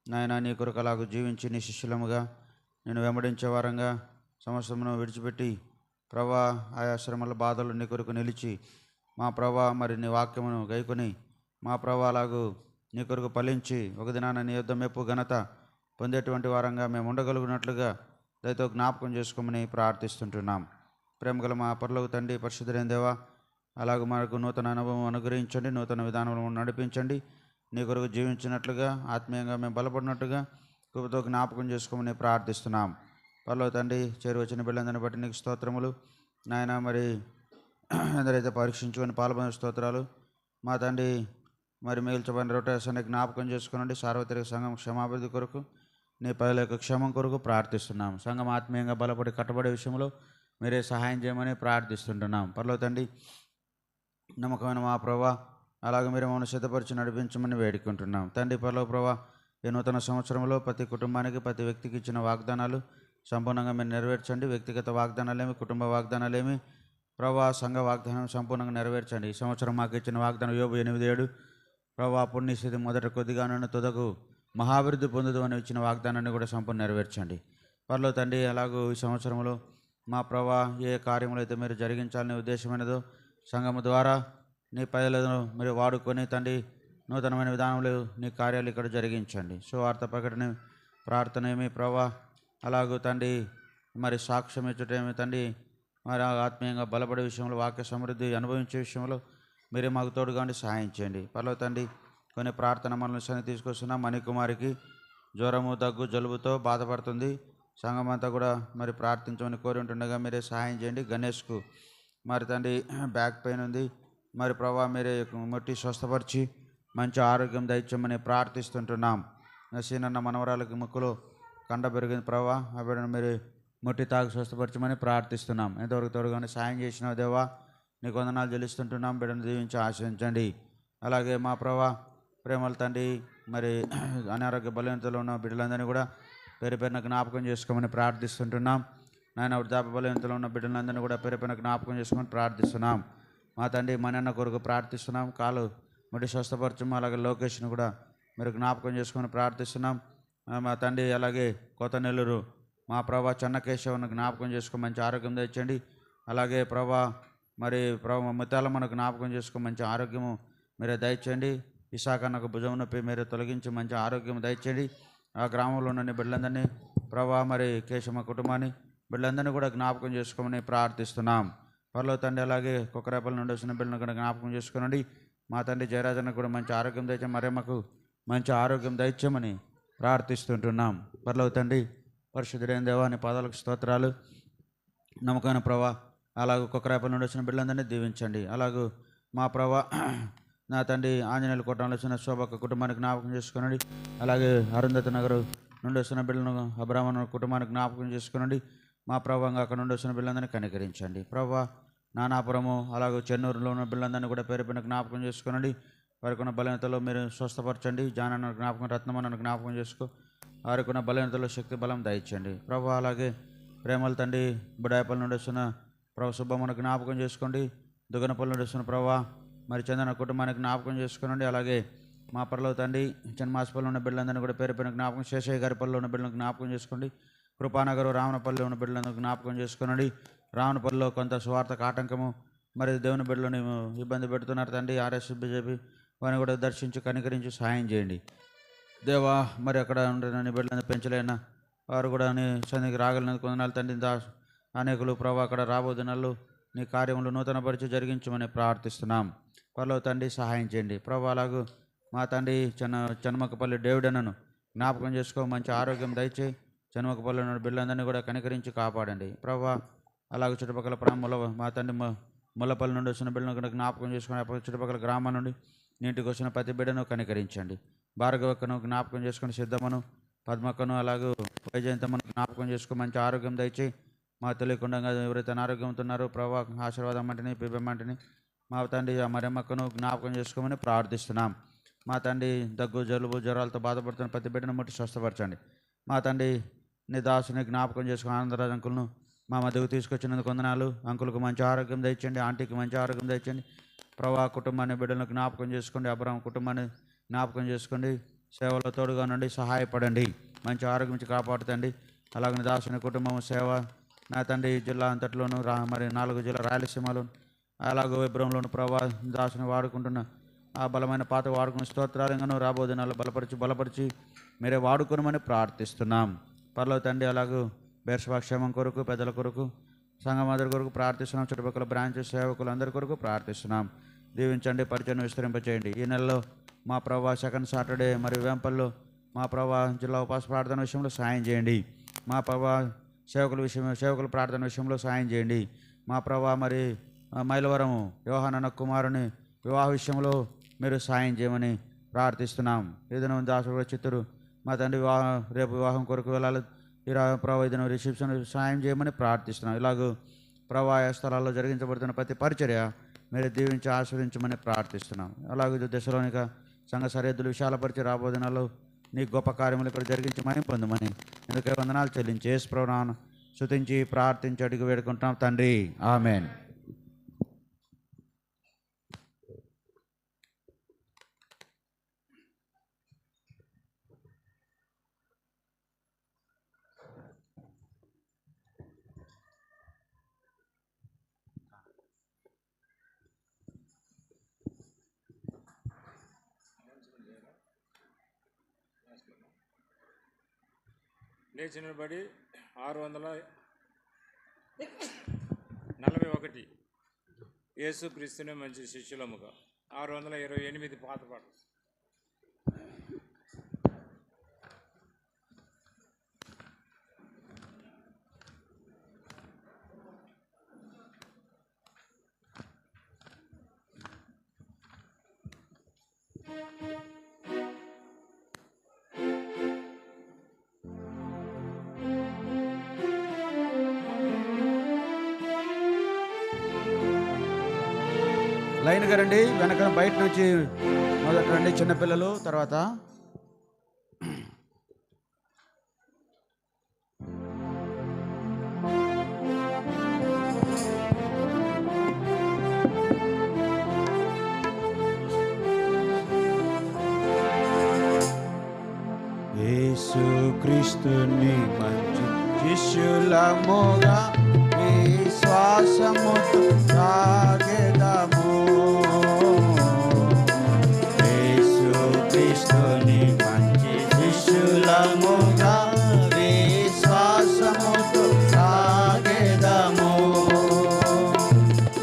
నాయన నీ కొరకు అలాగూ జీవించి నీ శిష్యులముగా నేను వెంబడించే వారంగా సమస్తమును విడిచిపెట్టి ప్రభా ఆయా శ్రమల బాధలు నీ కొరకు నిలిచి మా ప్రభా మరి నీ వాక్యమును గైకొని మా ప్రభా అలాగూ నీ కొరకు ఫలించి ఒక దినాన నీ యొద్ద మెప్పు ఘనత పొందేటువంటి వారంగా మేము ఉండగలుగునట్లుగా దయతో జ్ఞాపకం చేసుకోమని ప్రార్థిస్తుంటున్నాం. ప్రేమగల మా పరలోక తండ్రి, పరిశుద్ధుడైన దేవా, అలాగే మనకు నూతన అనుభవం అనుగ్రహించండి, నూతన విధానంలో నడిపించండి. నీ కొరకు జీవించినట్లుగా ఆత్మీయంగా మేము బలపడినట్టుగా కృపతో జ్ఞాపకం చేసుకోమని ప్రార్థిస్తున్నాం. పరలోక తండ్రి, చేరువచ్చిన బిడ్డలందరిని బట్టి నీకు స్తోత్రములు నాయన. మరి ఎందరైతే పరీక్షించుకొని పాల్గొనే స్తోత్రాలు మా తండ్రి. మరి మిగిల్చబడిన రొటేషన్ జ్ఞాపకం చేసుకునండి. సార్వత్రిక సంఘం క్షమాభివృద్ధి కొరకు నీ ప్రజల యొక్క క్షేమం కొరకు ప్రార్థిస్తున్నాం. సంఘం ఆత్మీయంగా బలపడి కట్టబడే విషయంలో మీరే సహాయం చేయమని ప్రార్థిస్తుంటున్నాం. పరలోక తండ్రి, నమ్మకమైన మా ప్రభా అలాగే మీరు మమ్మల్ని సిద్ధపరిచి నడిపించమని వేడుకుంటున్నాం. తండ్రి పరలోక ప్రభా, ఈ నూతన సంవత్సరంలో ప్రతి కుటుంబానికి ప్రతి వ్యక్తికి ఇచ్చిన వాగ్దానాలు సంపూర్ణంగా మీరు నెరవేర్చండి. వ్యక్తిగత వాగ్దానాలేమి, కుటుంబ వాగ్దానాలేమి ప్రభా, సంఘ వాగ్దానం సంపూర్ణంగా నెరవేర్చండి. ఈ సంవత్సరం మాకు ఇచ్చిన వాగ్దానం యోబు 8:7 ప్రభా, పుణ్యస్థితి మొదట కొద్దిగానూ తుదకు మహాభివృద్ధి పొందుదు అని ఇచ్చిన వాగ్దానాన్ని కూడా సంపూర్ణ నెరవేర్చండి. పరలోక తండ్రి, అలాగూ ఈ సంవత్సరంలో మా ప్రభా ఏ కార్యములు అయితే మీరు జరిగించాలని ఉద్దేశమైనదో సంఘము ద్వారా నీ ప్రజలను మీరు వాడుకొని తండ్రి నూతనమైన విధానంలో నీ కార్యాలు ఇక్కడ జరిగించండి. సువార్త ప్రకటన, ప్రార్థన ఏమి ప్రభా, అలాగూ తండ్రి మరి సాక్ష్యం ఇచ్చుటేమి తండ్రి, మరి ఆత్మీయంగా బలపడే విషయంలో, వాక్య సమృద్ధి అనుభవించే విషయంలో మీరే మాకు తోడుగా ఉండి సహాయం చేయండి. పరలోక తండ్రి, కొన్ని ప్రార్థన మనల్ని సన్ని తీసుకొస్తున్నాం. మణికుమారికి జ్వరము, దగ్గు, జలుబుతో బాధపడుతుంది. సంఘం అంతా కూడా మరి ప్రార్థించమని కోరి ఉంటుండగా మీరే సహాయం చేయండి. గణేష్కు మరి తండ్రి బ్యాక్ పెయిన్ ఉంది. మరి ప్రభా మీరే ముట్టి స్వస్థపరిచి మంచి ఆరోగ్యం దయచేయమని ప్రార్థిస్తుంటున్నాం. నసీనన్న మనవరాలకి ముక్కులో కండ పెరిగింది ప్రభా, ఆ బిడ్డను మీరు ముట్టి తాగి స్వస్థపరచమని ప్రార్థిస్తున్నాం. ఎంతవరకు తోడుగానే సాయం చేసిన దేవా నీకు వందనాలు చెల్లిస్తుంటున్నాం. బిడ్డను దీవించి ఆశించండి. అలాగే మా ప్రభా ప్రేమల తండ్రి, మరి అనారోగ్య బలహీనతలో ఉన్న బిడ్డలందరినీ కూడా పేరు పేరున జ్ఞాపకం చేసుకోమని ప్రార్థిస్తుంటున్నాం. నాయన వృద్ధాప్య బలహీనతలో ఉన్న బిడ్డలందరినీ కూడా పేరు పేరున జ్ఞాపకం చేసుకోమని ప్రార్థిస్తున్నాం. మా తండ్రి మనన్న కొరకు ప్రార్థిస్తున్నాం. కాలు ముట్టి స్వస్థపరచము. అలాగే లోకేష్ను కూడా మీరు జ్ఞాపకం చేసుకొని ప్రార్థిస్తున్నాం. మా తండ్రి అలాగే కొత్త నెల్లూరు మా ప్రభా చెన్నకేశవను జ్ఞాపకం చేసుకొని మంచి ఆరోగ్యం తెచ్చండి. అలాగే ప్రభా మరి ప్రభా ముత్యాలమ్మను జ్ఞాపకం చేసుకొని మంచి ఆరోగ్యము మీరే దయచేయండి. విశాఖన్నకు భుజం నొప్పి మీరు తొలగించి మంచి ఆరోగ్యం దయచేయండి. ఆ గ్రామంలో ఉన్న బిడ్డలందరినీ ప్రభా మరి కేశమ్మ కుటుంబాన్ని బిడ్డలందరినీ కూడా జ్ఞాపకం చేసుకోమని ప్రార్థిస్తున్నాం. పరలోక తండ్రి, అలాగే కుక్కరేపల నుండి వచ్చిన బిడ్డలను కూడా జ్ఞాపకం చేసుకోనండి. మా తండ్రి జయరాజన్న కూడా మంచి ఆరోగ్యం దయచే, మరేమకు మంచి ఆరోగ్యం దయచేయమని ప్రార్థిస్తుంటున్నాం. పరలోక తండ్రి, పరిశుద్ధుడైన దేవాని పాదాలకు స్తోత్రాలు. నమ్మకమైన ప్రభా అలాగూ కుక్కరేపల నుండి వచ్చిన బిడ్డలందరినీ దీవించండి. అలాగూ మా ప్రభా నా తండ్రి ఆంజనేయుల కోటంలో వచ్చిన శోభక్క కుటుంబానికి జ్ఞాపకం చేసుకోనండి. అలాగే అరుంధతి నగరు నుండి వస్తున్న బిడ్డలను అబ్రాహ్మణ కుటుంబానికి జ్ఞాపకం చేసుకోనండి. మా ప్రభావంగా అక్కడ నుండి వచ్చిన బిడ్డలందరినీ కనికరించండి. ప్రభా నానాపురము అలాగే చెన్నూరులో ఉన్న బిడ్డలందరినీ కూడా పేరు పైన జ్ఞాపకం చేసుకోనండి. వారికి ఉన్న బలహీనతలో మీరు స్వస్థపరచండి. జానన్న జ్ఞాపకం, రత్నమన్న జ్ఞాపకం చేసుకో. వారికి ఉన్న బలహీనతలో శక్తి బలం దయచండి. ప్రభా అలాగే ప్రేమల తండ్రి బుడాయపల్లి నుండి వస్తున్న ప్రభు సుబ్బమ్మను జ్ఞాపకం చేసుకోండి. దుగనపల్లి నుండి వస్తున్న ప్రభా మరి చందన కుటుంబానికి జ్ఞాపకం చేసుకోనండి. అలాగే మా పరలోక తండ్రి జన్మాసపల్లి ఉన్న బిడ్డలందరినీ కూడా పేరు పైన జ్ఞాపకం, శేషయ్య గారి పల్లిలో ఉన్న బిడ్డలను జ్ఞాపకం చేసుకోండి. కృపానగరు రావణపల్లిలో ఉన్న బిడ్డలను జ్ఞాపకం చేసుకోనండి. రావణపల్లిలో కొంత స్వార్థకు ఆటంకము మరి దేవుని బిడ్డలను ఇబ్బంది పెడుతున్నారు తండ్రి. ఆర్ఎస్ బీజేపీ వారిని కూడా దర్శించి కనికరించి సహాయం చేయండి దేవా. మరి అక్కడ ఉండే బిడ్డలను పెంచలేన వారు కూడా నీ సన్నిధికి రాగలిగిన కొందనాలు తండ్రి. అనేకులు ప్రభా అక్కడ రాబోదు నెలలు నీ కార్యములు నూతన పరిచయం జరిగించమని ప్రార్థిస్తున్నాం. పరలోక తండ్రి సహాయం చేయండి ప్రభా. అలాగూ మా తండ్రి చెన్నమక్కపల్లి డేవిడ్ అన్నను జ్ఞాపకం చేసుకో, మంచి ఆరోగ్యం దయచేయి. చెన్నమక్కపల్లి ఉన్న బిడ్డలందరినీ కూడా కనికరించి కాపాడండి ప్రభా. అలాగే చుట్టుపక్కల ప్రాంతంలో మా తండ్రి ముల్లపల్లి నుండి వచ్చిన బిడ్డలను కూడా జ్ఞాపకం చేసుకుని చుట్టుపక్కల గ్రామాల నుండి ఇంటికి వచ్చిన ప్రతి బిడ్డను కనికరించండి. భార్గవక్కను జ్ఞాపకం చేసుకుని సిద్ధమను, పద్మక్కను అలాగే వైజయంతమ్మను జ్ఞాపకం చేసుకుని మంచి ఆరోగ్యం దయచేయి. మా తెలియకుండా ఎవరైతే అనారోగ్యంతో ఉన్నారో ప్రభా ఆశీర్వాదం అంటని పిబ్బమంటని మా తండ్రి మరమ్మక్కను జ్ఞాపకం చేసుకోమని ప్రార్థిస్తున్నాం. మా తండ్రి దగ్గు జలుబు జ్వరాలతో బాధపడుతున్న ప్రతి బిడ్డను ముట్టి స్వస్థపరచండి. మా తండ్రి నీ దాసుని జ్ఞాపకం చేసుకుని ఆనందరాజు అంకుల్ను మా మధ్యకు తీసుకొచ్చినందుకు వందనాలు. అంకుల్కు మంచి ఆరోగ్యం దయచండి, ఆంటీకి మంచి ఆరోగ్యం దయచండి. ప్రభా కుటుంబాన్ని బిడ్డలను జ్ఞాపకం చేసుకోండి, అబ్రహాం కుటుంబాన్ని జ్ఞాపకం చేసుకోండి, సేవలో తోడుగా నుండి సహాయపడండి, మంచి ఆరోగ్యం నుంచి కాపాడుతండి. అలాగే దాసుని కుటుంబం సేవ నా తండ్రి జిల్లా అంతట్లోనూ మరి 4 జిల్లా రాయలసీమలో అలాగే విభ్రంలోను ప్రభా దాసుని వాడుకుంటున్న ఆ బలమైన పాత వాడుకున్న స్తోత్రాలంగాను రాబో దినాలు బలపరిచి మీరే వాడుకోనమని ప్రార్థిస్తున్నాం. పర్లో తండ్రి అలాగే బేర్షబా క్షేమం కొరకు పెద్దల కొరకు సంఘం అందరి కొరకు ప్రార్థిస్తున్నాం. చుట్టుపక్కల బ్రాంచెస్ సేవకులు అందరి కొరకు ప్రార్థిస్తున్నాం. దీవించండి, పరిచయం విస్తరింపచేయండి. ఈ నెలలో మా ప్రభా సెకండ్ సాటర్డే మరియు వేంపల్లో మా ప్రభా జిల్లా ఉపాస ప్రార్థన విషయంలో సాయం చేయండి. మా ప్రభా సేవకుల ప్రార్థన విషయంలో సాయం చేయండి. మా ప్రభా మరి మైలవరం యోహానన్న కుమారుని వివాహ విషయంలో మీరు సాయం చేయమని ప్రార్థిస్తున్నాం. ఏదైనా దాసుడు చిత్తూరు మా తండ్రి రేపు వివాహం కొరకు వెళ్ళాలి. ఈ ప్రభా ఏదైనా రిసెప్షన్ సాయం చేయమని ప్రార్థిస్తున్నాం. ఇలాగూ ప్రభా స్థలాల్లో జరిగించబడుతున్న ప్రతి పరిచర్య మీరు దీవించి ఆస్వాదించమని ప్రార్థిస్తున్నాం. అలాగే దశలోనిక సంఘ సరిహద్దులు విశాలపరిచి రాబో దినాల్లో నీ గొప్ప కార్యములు ఇక్కడ జరిగించి మహిమ పొందమని ఎందుకే వందనాలు చెల్లించి యేసు ప్రభువును స్తుతించి ప్రార్థించి అడిగి వేడుకుంటాం తండ్రి, ఆమేన్. లేచిన బడి 641 యేసు క్రీస్తునే మంచి శిష్యులముగా 628 పాత పాటలు. లైన్గా రండి, వెనక బయట నుంచి మొదట రండి చిన్నపిల్లలు, తర్వాత యేసుక్రీస్తుని మంచి శిష్యులముగా విశ్వాసముతో సాగెదము. యేసుక్రీస్తుని మంచి శిష్యులముగా విశ్వాసముతో సాగెదము.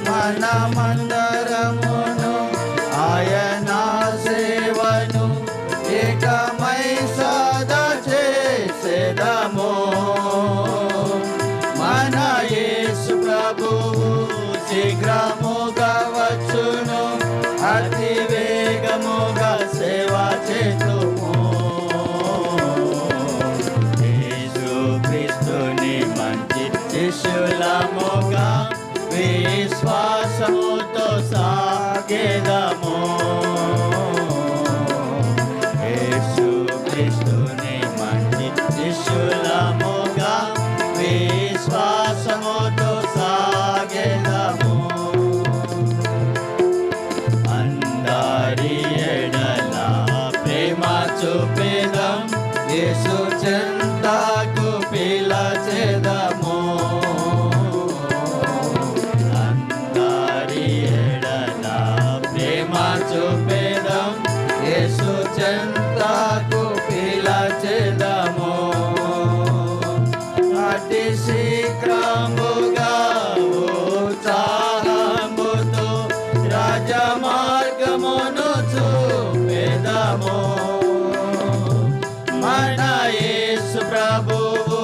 మనమందరమును ఆయన సేవను ఏకమై సదా చేసేదము. మన యేసు ప్రభువు శీఘ్రముగా వచ్చును, అతి వేగముగా సేవ చేతుము. యేసుక్రీస్తుని మంచి శిష్యులముగా విశ్వాసముతో సాగెదము. యేసుక్రీస్తుని మంచి శిష్యులముగా విశ్వాసముతో సాగెదము. అందరి ఎడల ప్రేమ చూపెదం, యేసు చెంతకు పిలచెదము. అందరి ఎడల ప్రేమ చూపెదం, యేసు చెంతకు పిలచెదము. అతి శీఘ్రముగా ఉత్సాహముతో రాజమార్గమును చూపెదము. మన యేసు ప్రభువు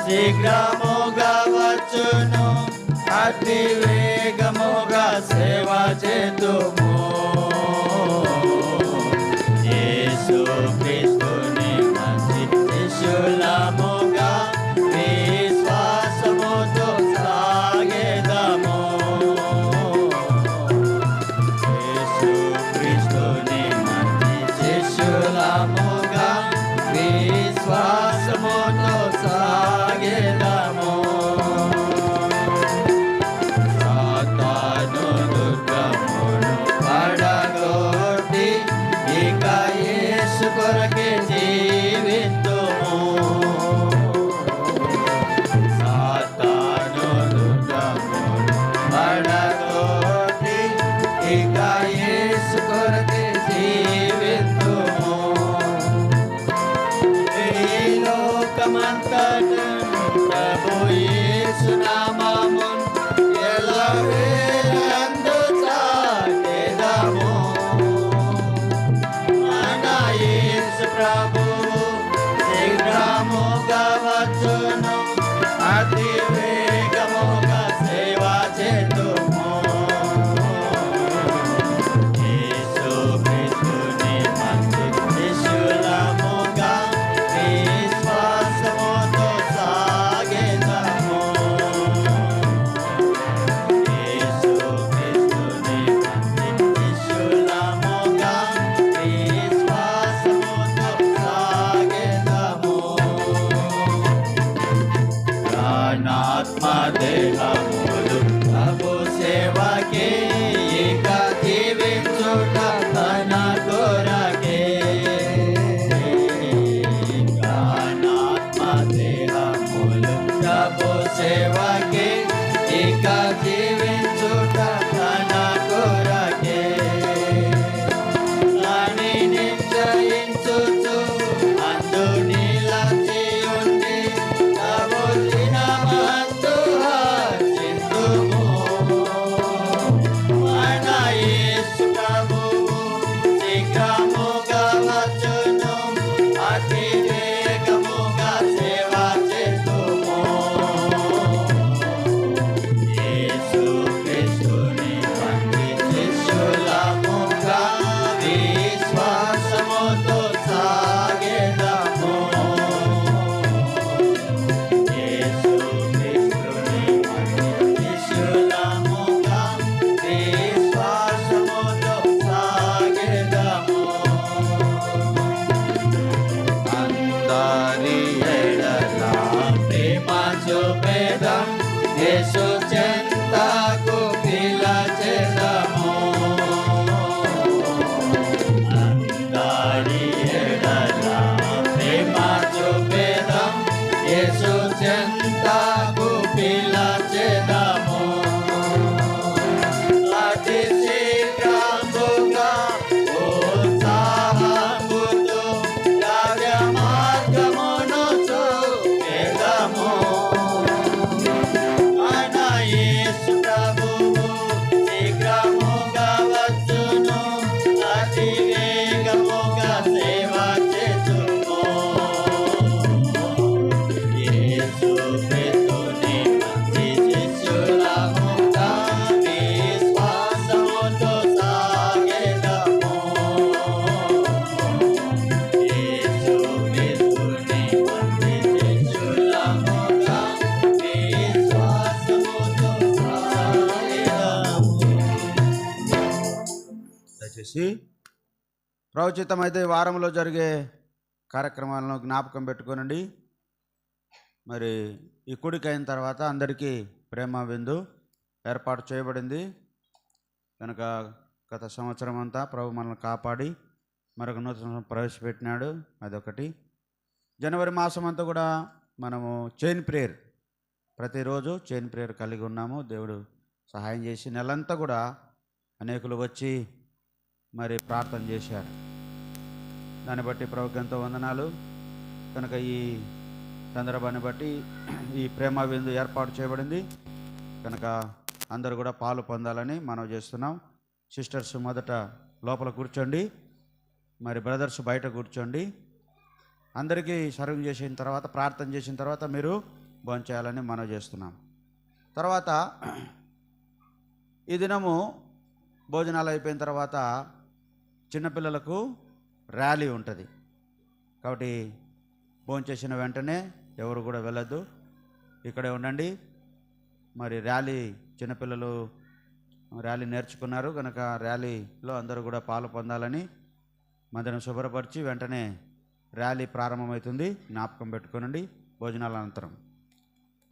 శీఘ్రముగా వచ్చును, అతి వేగముగా సేవ చేతుము. యేసు క్రీస్తుని మంచి శిష్యులముగా విశ్వాసముతో సాగెదము. యేసు క్రీస్తుని మంచి శిష్యులముగా విశ్వాసముతో సాగెదము. సాతాను దుర్గమును పడగొట్టి ఇక యేసు కొరకే జీవిద్దుము. సాతాను దుర్గమును పడగొట్టి ఇక యేసు కొరకే జీవిద్దుము. ఈ లోకమంతటా ప్రభు యేసు నామమును ఎల్లవేళలందు చాటెదము. మన యేసు ప్రభువు శీఘ్రముగా వచ్చును, అతి వేగముగా సేవ చేతుము. యేసు క్రీస్తుని మంచి శిష్యులముగా విశ్వాసముతో సాగెదము. యేసు క్రీస్తుని మంచి శిష్యులముగా విశ్వాసముతో సాగెదము. ప్రాణాత్మ దేహములు ప్రభు సేవకే ఇక జీవించుట తన కొరకే. ప్రాణాత్మ దేహములు ప్రభు సేవకే ఇక జీవించుట తన కొరకే. అని నిశ్చయించుచు అందు నిలచియుండి ప్రభుదినమందు హర్షింతుము. మన యేసు ప్రభువు శీఘ్రముగా వచ్చును, అతి వేగముగా సేవ చేతుము. యేసు క్రీస్తుని మంచి శిష్యులముగా విశ్వాసముతో సాగెదము. యేసు క్రీస్తుని మంచి శిష్యులముగా విశ్వాసముతో సాగెదము. అందరి ఎడల ప్రేమ చూపెదం, యేసు చెంతకు పిలచెదము. అందరి ఎడల ప్రేమ చూపెదం, యేసు చెంతకు పిలచెదము. అతి శీఘ్రముగా ఉత్సాహముతో రాజమార్గమును చూపెదము. మన యేసు ప్రభువు శీఘ్రముగా వచ్చును, అతి వేగముగా సేవ చేతుము. యేసు క్రీస్తుని మంచి శిష్యులముగా విశ్వాసముతో సాగెదము. యేసు క్రీస్తుని మంచి శిష్యులముగా విశ్వాసముతో సాగెదము. దయచేసి ప్రవచితమైతే ఈ వారంలో జరిగే కార్యక్రమాలను జ్ఞాపకం పెట్టుకోనండి. మరి ఈ కూడిక అయిన తర్వాత అందరికీ ప్రేమ విందు ఏర్పాటు చేయబడింది కనుక గత సంవత్సరం అంతా ప్రభు మనల్ని కాపాడి మరొక నూతన సంవత్సరం ప్రవేశపెట్టినాడు. అదొకటి. జనవరి మాసం అంతా కూడా మనము చైన్ ప్రేయర్, ప్రతిరోజు చైన్ ప్రేయర్ కలిగి ఉన్నాము. దేవుడు సహాయం చేసి నెలంతా కూడా అనేకులు వచ్చి మరి ప్రార్థన చేశారు. దాన్ని బట్టి ప్రభుకి ఎంతో వందనాలు. కనుక ఈ సందర్భాన్ని బట్టి ఈ ప్రేమ విందు ఏర్పాటు చేయబడింది కనుక అందరూ కూడా పాలు పొందాలని మనం చేస్తున్నాం. సిస్టర్స్ మొదట లోపల కూర్చోండి, మరి బ్రదర్స్ బయట కూర్చోండి. అందరికీ సర్వింగ్ చేసిన తర్వాత ప్రార్థన చేసిన తర్వాత మీరు భోంచేయాలని మనం చేస్తున్నాం. తర్వాత ఈ దినము భోజనాలు అయిపోయిన తర్వాత చిన్నపిల్లలకు ర్యాలీ ఉంటుంది. కాబట్టి భోంచేసిన వెంటనే ఎవరు కూడా వెళ్ళొద్దు, ఇక్కడే ఉండండి. మరి ర్యాలీ చిన్నపిల్లలు ర్యాలీ నేర్చుకున్నారు కనుక ర్యాలీలో అందరూ కూడా పాలు పొందాలని మందిరం శుభ్రపరిచి వెంటనే ర్యాలీ ప్రారంభమవుతుంది. జ్ఞాపకం పెట్టుకోనండి. భోజనాల అనంతరం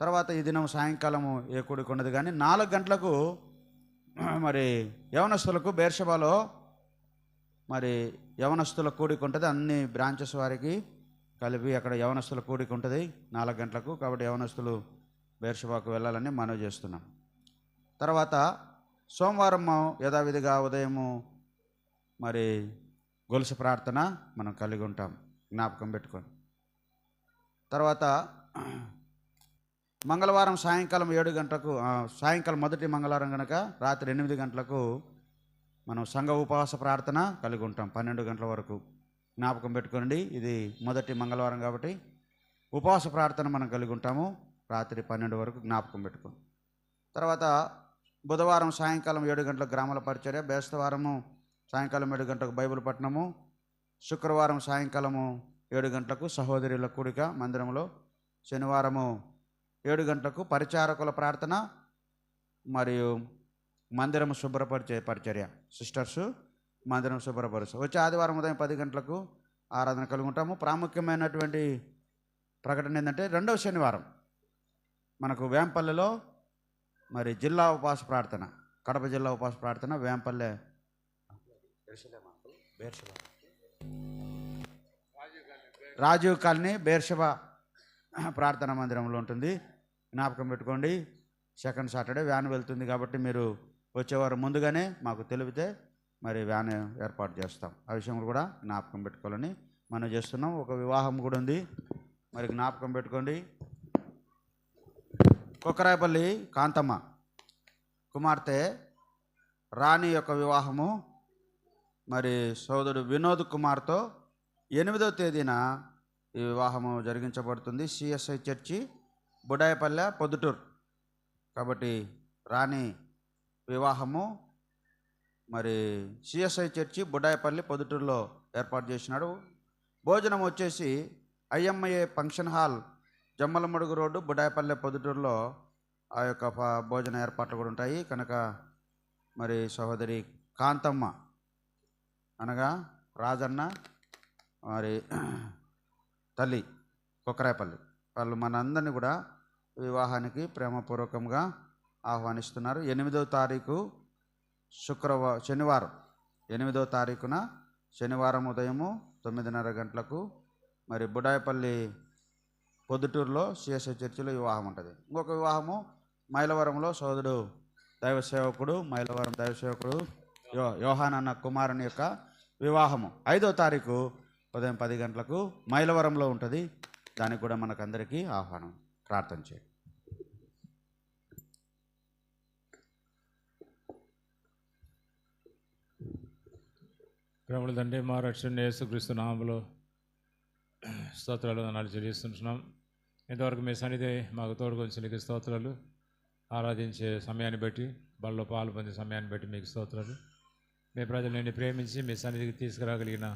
తర్వాత ఈ దినం సాయంకాలము ఏ కూడిక ఉండదు, కానీ 4 గంటలకు మరి యవనస్తులకు బేర్షబాలో మరి యవనస్తుల కూడిక ఉంటుంది. అన్ని బ్రాంచెస్ వారికి కలిపి అక్కడ యవనస్తుల కూడిక ఉంటుంది 4 గంటలకు. కాబట్టి యవనస్తులు బేర్షబాకు వెళ్ళాలని మనవి చేస్తున్నాం. తర్వాత సోమవారం యథావిధిగా ఉదయము మరి గొలుసు ప్రార్థన మనం కలిగి ఉంటాం, జ్ఞాపకం పెట్టుకొని. తర్వాత మంగళవారం సాయంకాలం 7 గంటలకు, సాయంకాలం మొదటి మంగళవారం కనుక రాత్రి 8 గంటలకు మనం సంఘ ఉపవాస ప్రార్థన కలిగి ఉంటాం 12 గంటల వరకు, జ్ఞాపకం పెట్టుకోండి. ఇది మొదటి మంగళవారం కాబట్టి ఉపవాస ప్రార్థన మనం కలిగి ఉంటాము రాత్రి 12 వరకు, జ్ఞాపకం పెట్టుకోండి. తర్వాత బుధవారం సాయంకాలం 7 గంటలకు గ్రామాల పరిచర్య, బేస్తవారము సాయంకాలం 7 గంటలకు బైబిల్ పట్టణము, శుక్రవారం సాయంకాలము 7 గంటలకు సహోదరుల కూడిక మందిరంలో, శనివారము 7 గంటలకు పరిచారకుల ప్రార్థన మరియు మందిరం శుభ్రపరిచే పరిచర్య, సిస్టర్సు మందిరం శుభ్రపరుస్తారు. వచ్చే ఆదివారం ఉదయం 10 గంటలకు ఆరాధన కలిగి ఉంటాము. ప్రాముఖ్యమైనటువంటి ప్రకటన ఏంటంటే 2వ శనివారం మనకు వేంపల్లెలో మరి జిల్లా ఉపవాస ప్రార్థన, కడప జిల్లా ఉపవాస ప్రార్థన వేంపల్లె రాజీవ్ కాలనీ బేర్షబా ప్రార్థనా మందిరంలో ఉంటుంది, జ్ఞాపకం పెట్టుకోండి. సెకండ్ సాటర్డే వ్యాన్ వెళ్తుంది కాబట్టి మీరు వచ్చేవారు ముందుగానే మాకు తెలిపితే మరి వ్యాన్ ఏర్పాటు చేస్తాం. ఆ విషయం కూడా జ్ఞాపకం పెట్టుకోవాలని మనం చేస్తున్నాం. ఒక వివాహం కూడా ఉంది, మరి జ్ఞాపకం పెట్టుకోండి. కొక్కరాయపల్లి కాంతమ్మ కుమార్తె రాణి యొక్క వివాహము మరి సోదరుడు వినోద్ కుమార్తో 8వ తేదీన ఈ వివాహము జరిగించబడుతుంది. CSI church Budayapalle Proddatur. కాబట్టి రాణి వివాహము మరి సిఎస్ఐ చర్చి బుడాయపల్లి పొద్దుటూరులో ఏర్పాటు చేసినాడు. భోజనం వచ్చేసి ఐఎంఐఏ ఫంక్షన్ హాల్ జమ్మలమడుగు రోడ్డు బుడాయపల్లె పొద్దుటూరులో ఆ యొక్క భోజన ఏర్పాట్లు కూడా ఉంటాయి కనుక మరి సహోదరి కాంతమ్మ అనగా రాజన్న మరి తల్లి కొక్కరాయపల్లి వాళ్ళు మనందరినీ కూడా వివాహానికి ప్రేమపూర్వకంగా ఆహ్వానిస్తున్నారు. 8వ తారీఖు శనివారం 8వ తారీఖున శనివారం ఉదయము 9:30 గంటలకు మరి బుడాయపల్లి పొద్దుటూరులో సిఎస్ఐ చర్చిలో వివాహం ఉంటుంది. ఇంకొక వివాహము మైలవరంలో సోదరుడు దైవ సేవకుడు మైలవరం దైవ సేవకుడు యోహాన్ అన్న కుమారుని యొక్క వివాహము 5వ తారీఖు ఉదయం 10 గంటలకు మైలవరంలో ఉంటుంది. దానికి కూడా మనకందరికీ ఆహ్వానం. ప్రార్థన చేయండి. ప్రేమల తండ్రి, మా రక్షణ యేసుక్రీస్తు నామములో స్తోత్రాలు వందనాలు చెల్లిస్తుంటున్నాం. ఇంతవరకు మీ సన్నిధి మాకు తోడుకొచ్చిన నీకు స్తోత్రాలు. ఆరాధించే సమయాన్ని బట్టి బల్లో పాలు పొందే సమయాన్ని బట్టి మీకు స్తోత్రాలు. మీ ప్రజలని ప్రేమించి మీ సన్నిధికి తీసుకురాగలిగిన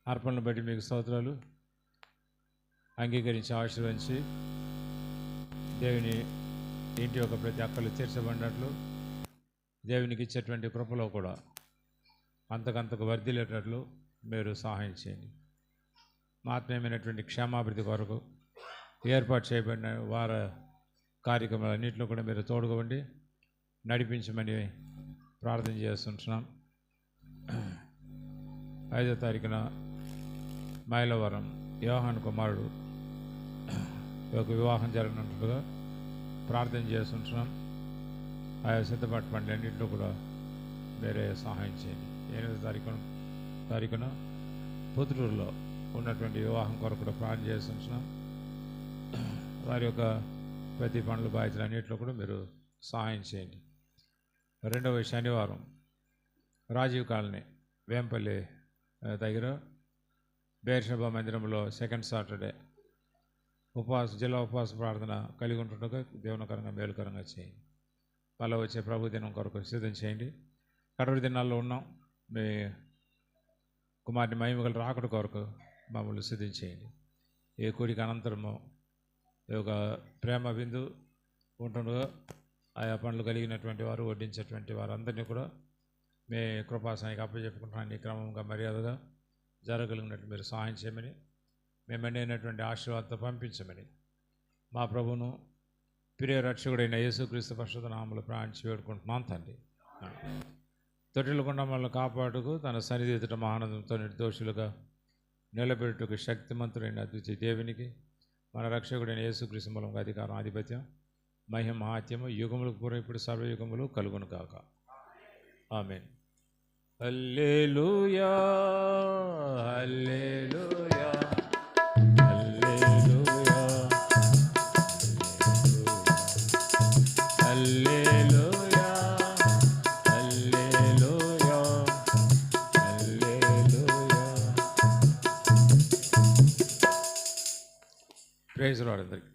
అర్పణను బట్టి మీకు స్తోత్రాలు. అంగీకరించి ఆశీర్వదించి దేవుని ఇంటి యొక్క ప్రతి అక్కలు తీర్చబడినట్లు దేవునికి ఇచ్చేటువంటి కృపలో కూడా అంతకంతకు వర్ధిల్లేటట్లు మీరు సహాయం చేయండి. మా ఆత్మీయమైనటువంటి క్షేమాభివృద్ధి కొరకు ఏర్పాటు చేయబడిన వార కార్యక్రమాలన్నింటిలో కూడా మీరు తోడుకోండి, నడిపించమని ప్రార్థన చేస్తుంటున్నాం. 5వ తారీఖున మైలవరం యోహాన్ కుమారుడు యొక్క వివాహం జరగనుంటుండగా ప్రార్థన చేస్తుంటున్నాం. ఆయా సిద్ధపాటు పనులు అన్నింటిలో కూడా వేరే సహాయం చేయండి. 8వ తారీఖున పొద్దుటూరులో ఉన్నటువంటి వివాహం కొరకు కూడా ప్రార్థన చేస్తున్నాం. వారి యొక్క ప్రతి పనులు బాధ్యతలు అన్నింటిలో కూడా మీరు సహాయం చేయండి. 2వ శనివారం రాజీవ్ కాలనీ వేంపల్లి దగ్గర బేర్షబా మందిరంలో సెకండ్ సాటర్డే జిల్లా ఉపవాస ప్రార్థన కలిగి ఉంటుండగా దేవునికరంగా మేలుకరంగా చేయండి. వాళ్ళ వచ్చే ప్రభు దినం కొరకు సిద్ధం చేయండి. కడవరి దినాల్లో ఉన్నాం. మీ కుమారుని మహిమగల రాకడ కొరకు మమ్మల్ని సిద్ధించేయండి. ఏ కూడికి అనంతరము ఈ యొక్క ప్రేమ బిందు ఉంటుండగా ఆయా పనులు కలిగినటువంటి వారు, వడ్డించేటువంటి వారందరినీ కూడా మీ కృపాసానికి అప్పచెప్పుకుంటున్నాను. ఈ క్రమంగా మర్యాదగా జరగలిగినట్టు మీరు సహాయం చేయమని, మేము అయినటువంటి ఆశీర్వాదంతో పంపించమని మా ప్రభువును ప్రియ రక్షకుడైన యేసుక్రీస్తు పరిశుద్ధ నామములో ప్రార్థించి వేడుకుంటున్నాను తండ్రి. తొట్టిల గుండములను కాపాడుకు తన సన్నిధి ఎదుట ఆనందంతో నిర్దోషులుగా నిలబెట్టుకు శక్తిమంతుడైన అద్వితీయ దేవునికి మన రక్షకుడైన యేసుక్రీస్తు మూలంగా అధికారం, ఆధిపత్యం, మహిమ, మహాత్యము యుగములకు పూర్వం ఇప్పుడు సర్వయుగములు కలుగును కాక. ఆమేన్. హల్లెలూయా హల్లెలూయా హల్లెలూయా హల్లెలూయా హల్లెలూయా హల్లెలూయా. ప్రైజ్ లార్డ్ అందరికీ.